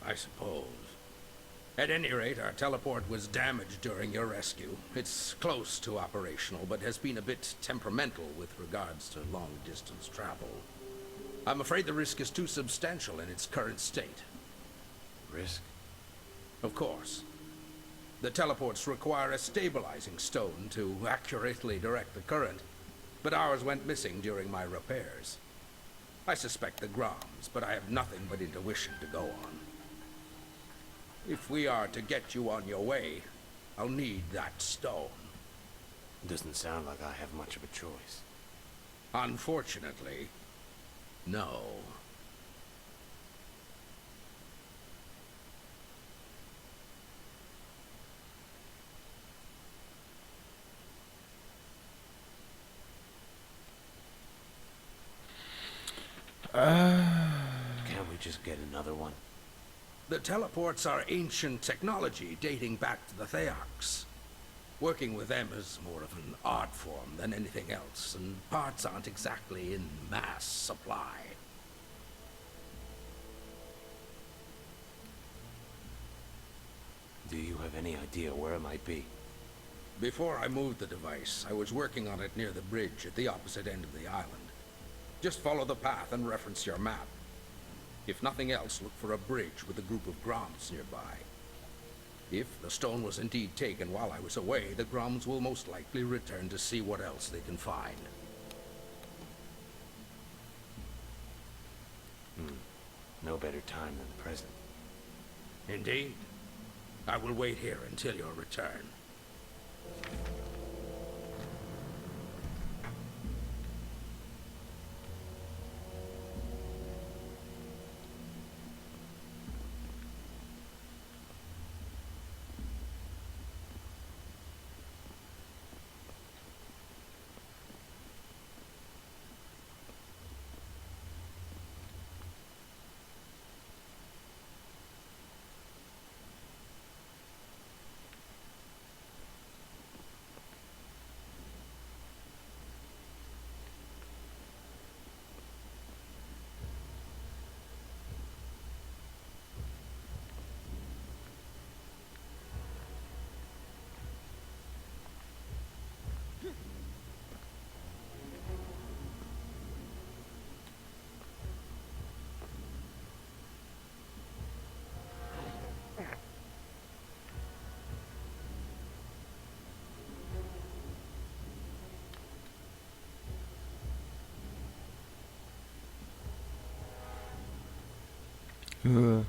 I suppose. At any rate, our teleport was damaged during your rescue. It's close to operational, but has been a bit temperamental with regards to long-distance travel. I'm afraid the risk is too substantial in its current state. Risk? Of course. The teleports require a stabilizing stone to accurately direct the current, but ours went missing during my repairs. I suspect the Groms, but I have nothing but intuition to go on. If we are to get you on your way, I'll need that stone. Doesn't sound like I have much of a choice. Unfortunately, no. Can't we just get another one? The teleports are ancient technology dating back to the Theox. Working with them is more of an art form than anything else, and parts aren't exactly in mass supply. Do you have any idea where it might be? Before I moved the device, I was working on it near the bridge at the opposite end of the island. Just follow the path and reference your map. If nothing else, look for a bridge with a group of Groms nearby. If the stone was indeed taken while I was away, the Groms will most likely return to see what else they can find. No better time than the present. Indeed. I will wait here until your return. Ugh.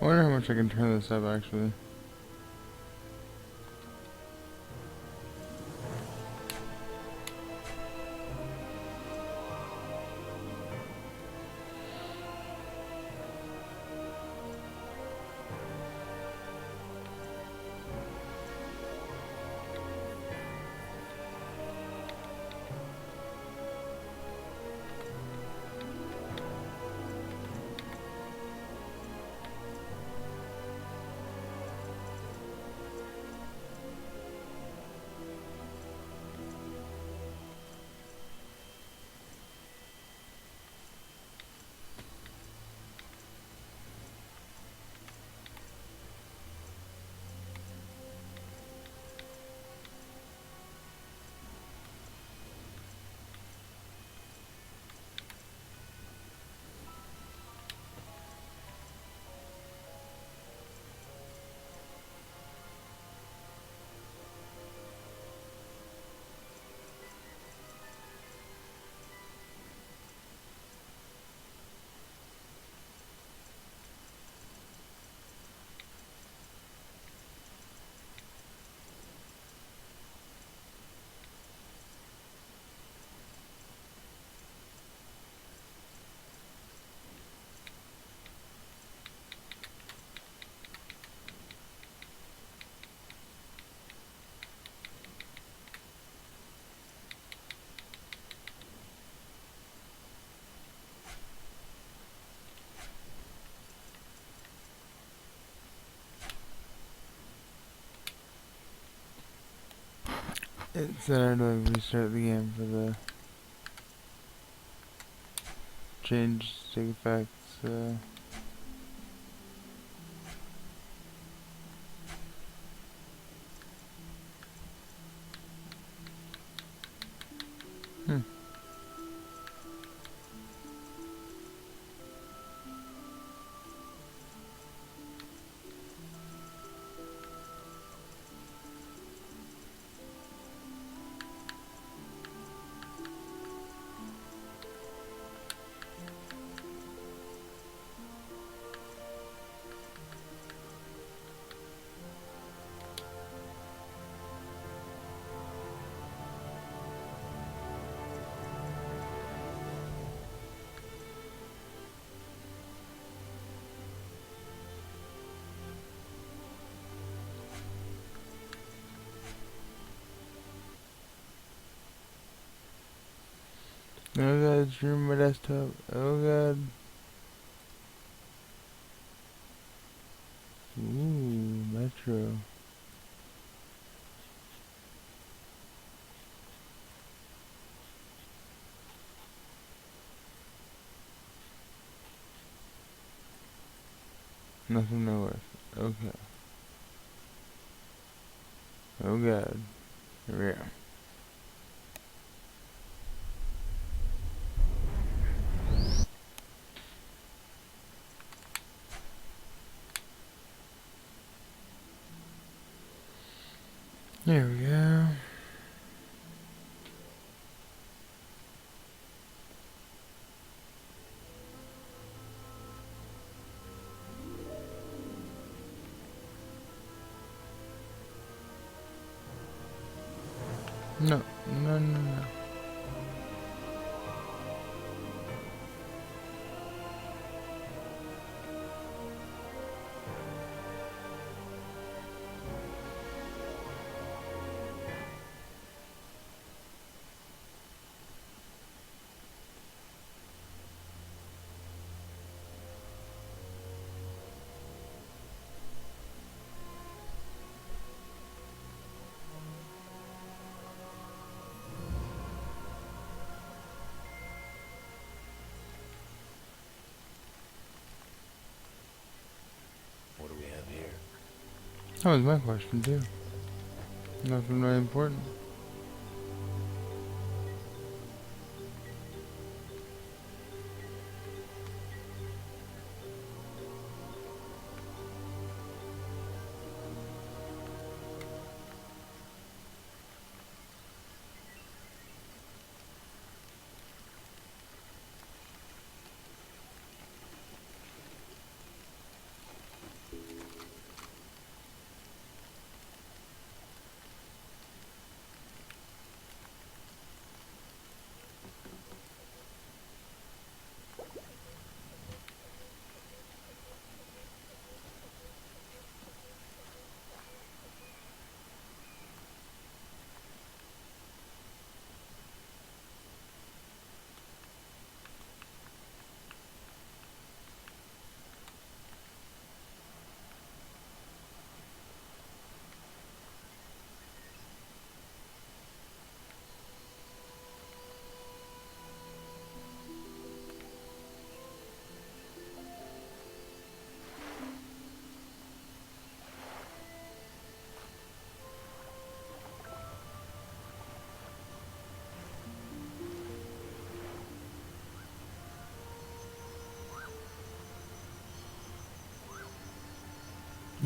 I wonder how much I can turn this up actually. It said I had to restart the game for the change stick effects. Hmm. Oh god, it's ruined my desktop. Oh god. Ooh, Metro. Nothing no worth. Okay. Oh god. Here we are. Here we go. No, no, no, no. What do we have here? That was my question too. Nothing really important.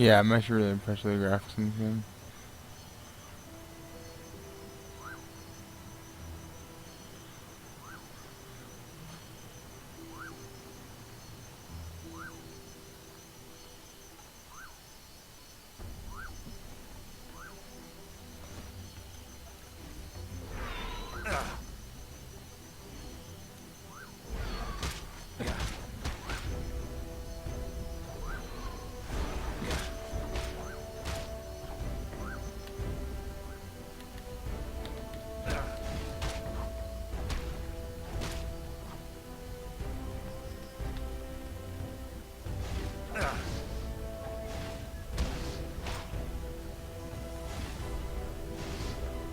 Yeah, I'm actually really impressed with the graphics in this game.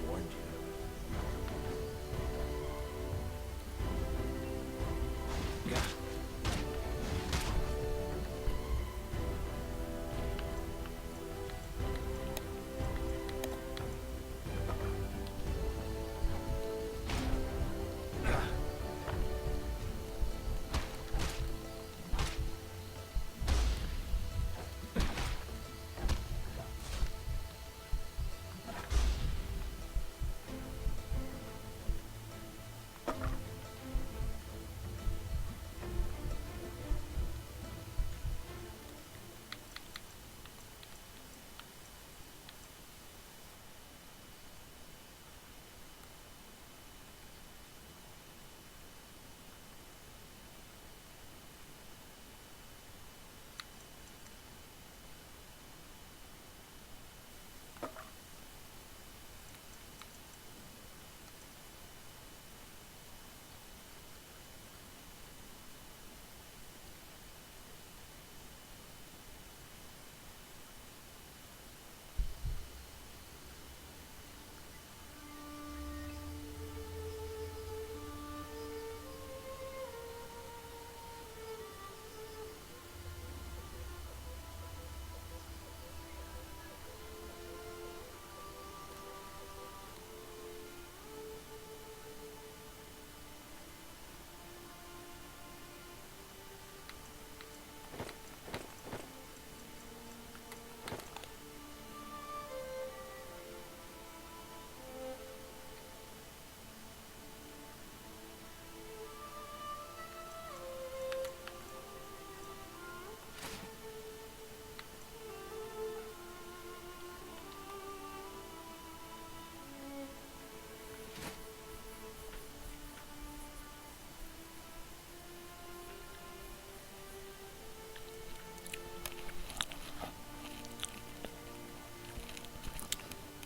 Warned you.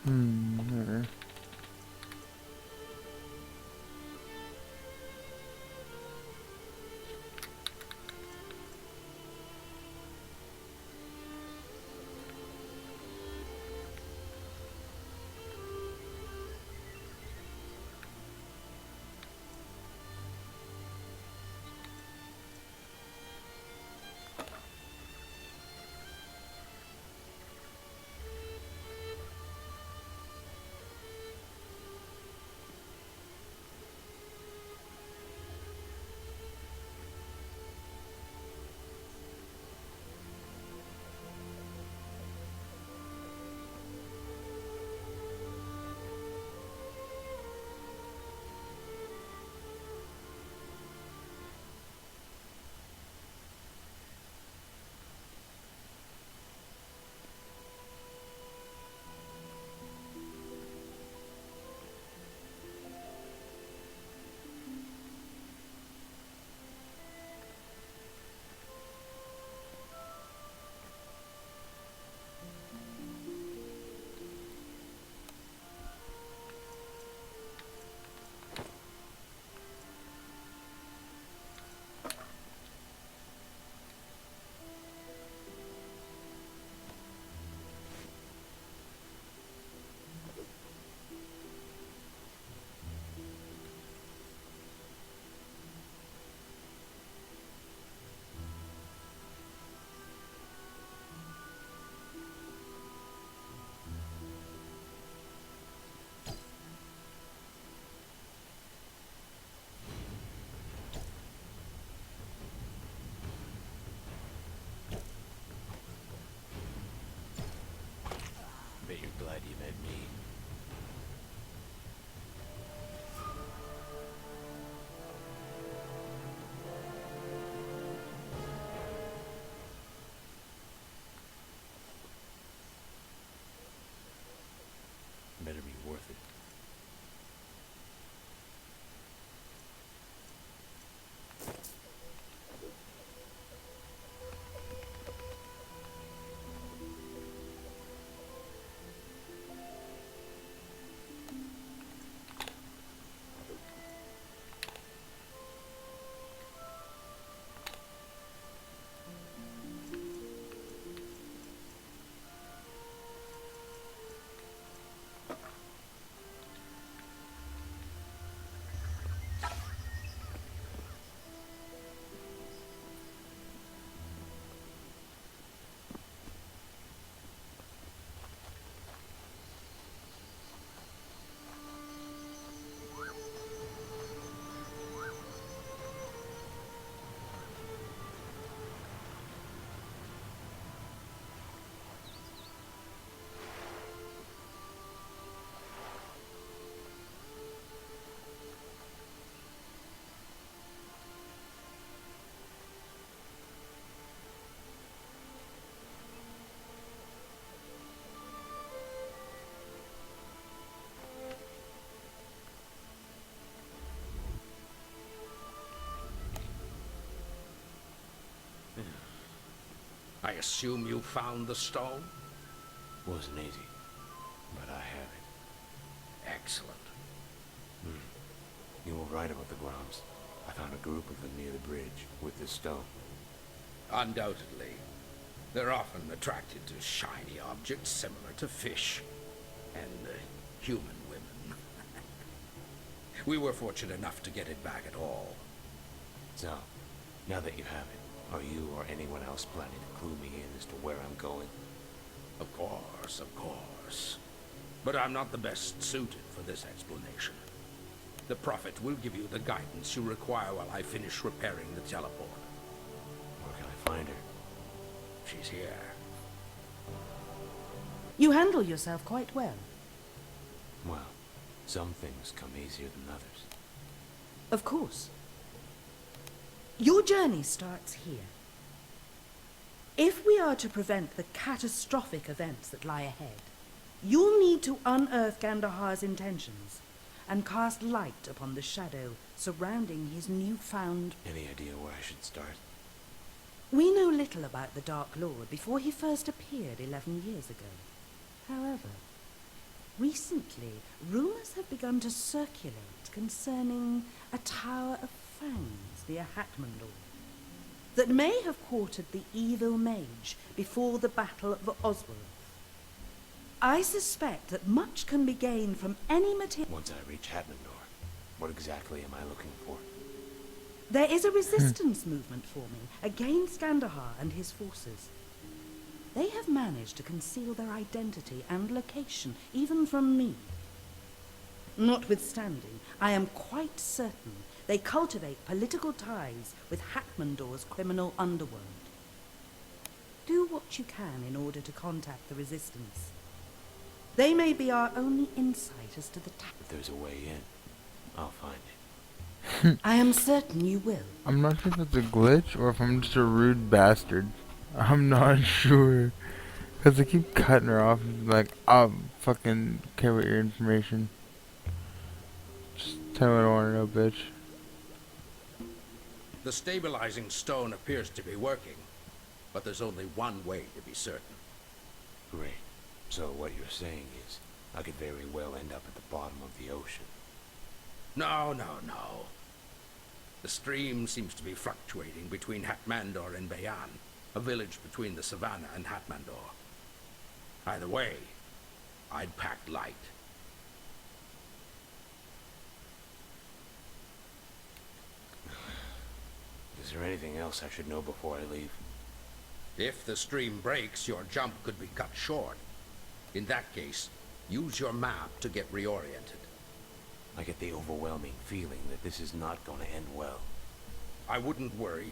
Hmm. glad you met me. Better be worth it. I assume you found the stone? Wasn't easy, but I have it. Excellent. You were right about the Groms. I found a group of them near the bridge with this stone. Undoubtedly. They're often attracted to shiny objects similar to fish and human women. We were fortunate enough to get it back at all. So, now that you have it, are you or anyone else planning to clue me in as to where I'm going? Of course, of course. But I'm not the best suited for this explanation. The Prophet will give you the guidance you require while I finish repairing the teleport. Where can I find her? She's here. You handle yourself quite well. Well, some things come easier than others. Of course. Your journey starts here. If we are to prevent the catastrophic events that lie ahead, you'll need to unearth Gandahar's intentions and cast light upon the shadow surrounding his newfound... Any idea where I should start? We know little about the Dark Lord before he first appeared 11 years ago. However, recently, rumors have begun to circulate concerning a Tower of Fangs near Hatmandor that may have quartered the evil mage before the Battle of Oswald. I suspect that much can be gained from any material... Once I reach Hatmandor, what exactly am I looking for? There is a resistance movement forming against Gandahar and his forces. They have managed to conceal their identity and location, even from me. Notwithstanding, I am quite certain they cultivate political ties with Hatmandor's criminal underworld. Do what you can in order to contact the resistance. They may be our only insight as to the If there's a way in, I'll find it. I am certain you will. I'm not sure if it's a glitch or if I'm just a rude bastard. I'm not sure. Because they keep cutting her off. Like, I'll fucking care about your information. Just tell me what I want to know, bitch. The stabilizing stone appears to be working, but there's only one way to be certain. Great. So what you're saying is, I could very well end up at the bottom of the ocean. No, no, no. The stream seems to be fluctuating between Hatmandor and Bayan, a village between the savannah and Hatmandor. Either way, I'd pack light. Is there anything else I should know before I leave? If the stream breaks, your jump could be cut short. In that case, use your map to get reoriented. I get the overwhelming feeling that this is not going to end well. I wouldn't worry.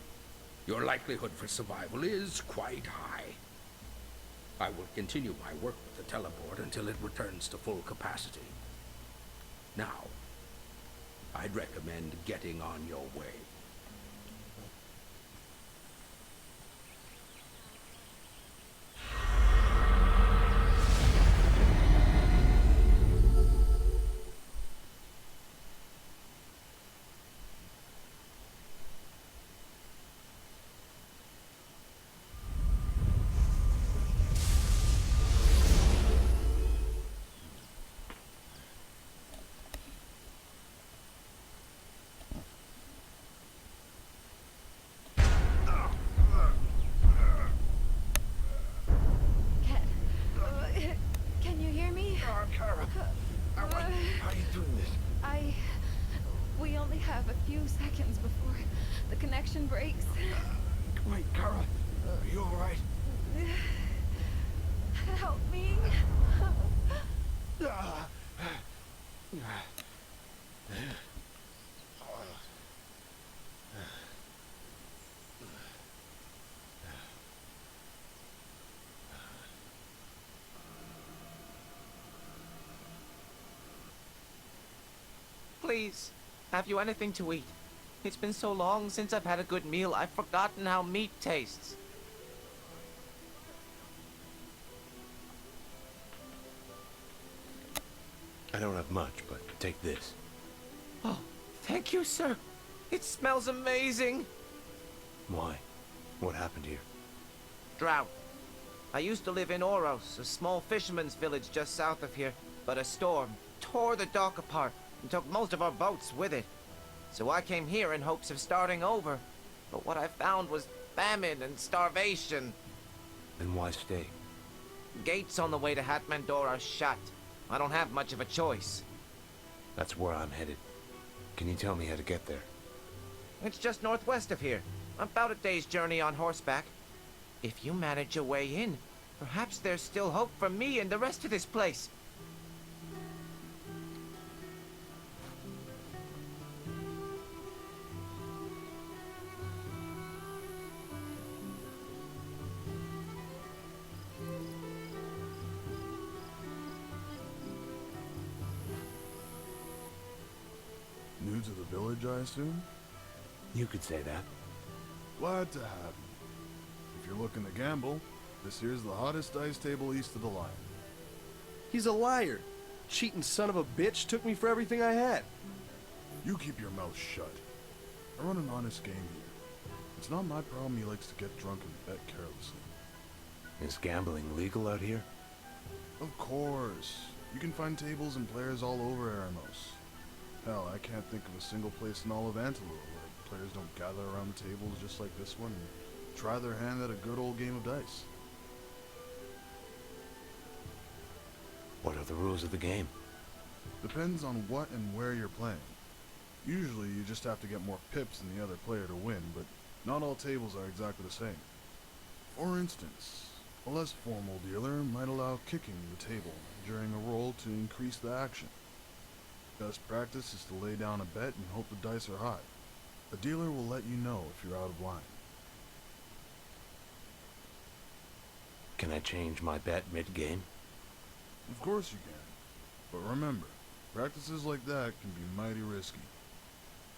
Your likelihood for survival is quite high. I will continue my work with the teleport until it returns to full capacity. Now, I'd recommend getting on your way. Can you hear me? Kara, how are you doing this? We only have a few seconds before the connection breaks. Wait, Kara, are you all right? Help me. Please, have you anything to eat? It's been so long since I've had a good meal, I've forgotten how meat tastes. I don't have much, but take this. Oh, thank you, sir. It smells amazing. Why? What happened here? Drought. I used to live in Oros, a small fisherman's village just south of here, but a storm tore the dock apart and took most of our boats with it. So I came here in hopes of starting over, but what I found was famine and starvation. Then why stay? Gates on the way to Hatmandor are shut. I don't have much of a choice. That's where I'm headed. Can you tell me how to get there? It's just northwest of here, about a day's journey on horseback. If you manage a way in, perhaps there's still hope for me and the rest of this place. New to the village, I assume? You could say that. Glad to have you. If you're looking to gamble, this here's the hottest dice table east of the line. He's a liar. Cheating son of a bitch took me for everything I had. You keep your mouth shut. I run an honest game here. It's not my problem he likes to get drunk and bet carelessly. Is gambling legal out here? Of course. You can find tables and players all over Eremos. Hell, I can't think of a single place in all of Antelope where players don't gather around the tables just like this one and try their hand at a good old game of dice. What are the rules of the game? Depends on what and where you're playing. Usually you just have to get more pips than the other player to win, but not all tables are exactly the same. For instance, a less formal dealer might allow kicking the table during a roll to increase the action. Best practice is to lay down a bet and hope the dice are high. The dealer will let you know if you're out of line. Can I change my bet mid-game? Of course you can. But remember, practices like that can be mighty risky.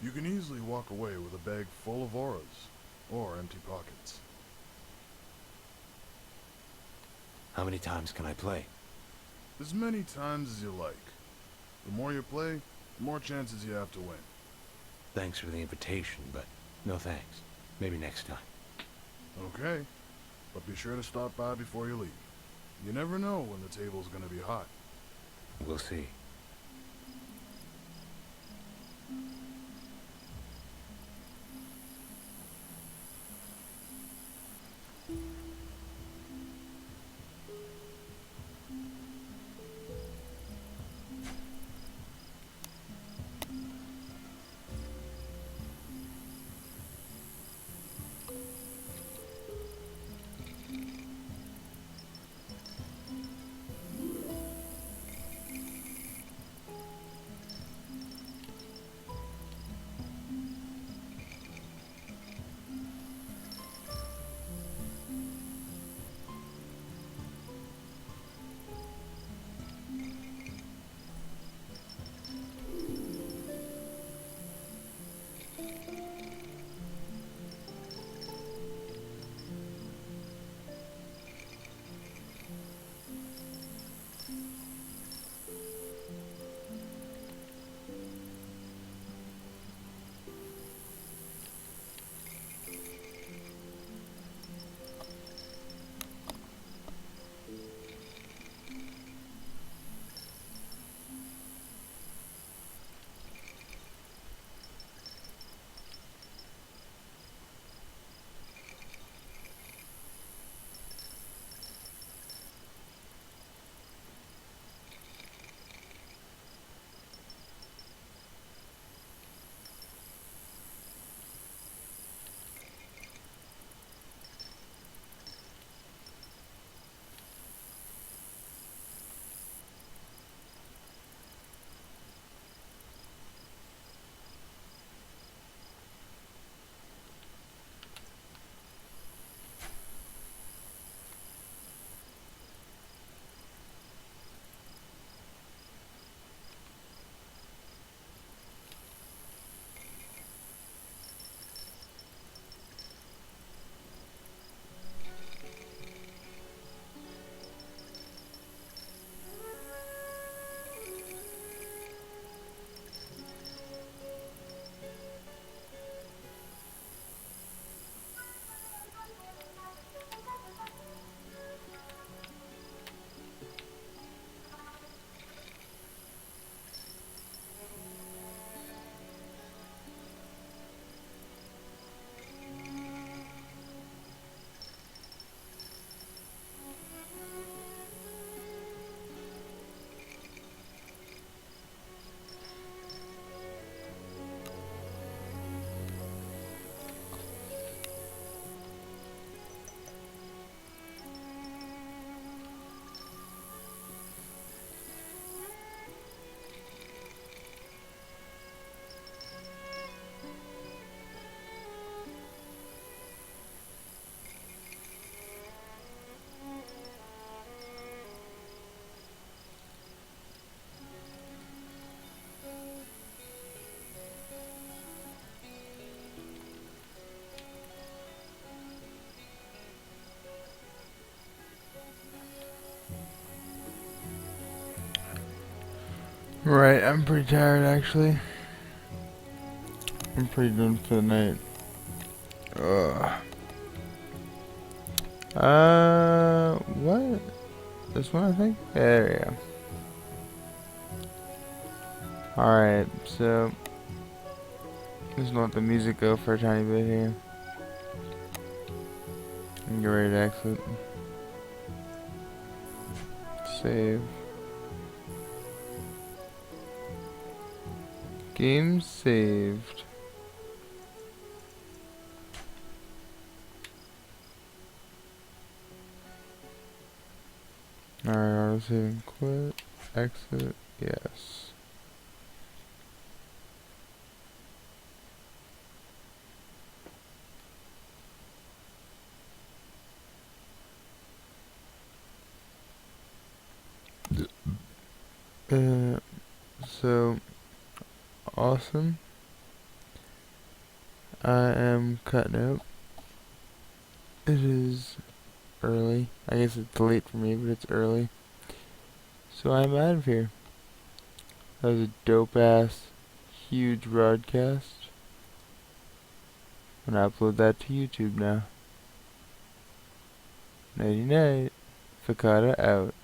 You can easily walk away with a bag full of auras, or empty pockets. How many times can I play? As many times as you like. The more you play, the more chances you have to win. Thanks for the invitation, but no thanks. Maybe next time. Okay, but be sure to stop by before you leave. You never know when the table's gonna be hot. We'll see. Right, I'm pretty tired actually. I'm pretty done for the night. Ugh. What? This one, I think? Yeah, there we go. Alright, so just let the music go for a tiny bit here. And get ready to exit. Save. Game saved. Alright, I'll save and quit. Exit. Yes. So awesome. I am cutting out. It is early. I guess it's late for me, but it's early. So I'm out of here. That was a dope ass, huge broadcast. I'm gonna upload that to YouTube now. Nighty night. Fakata out.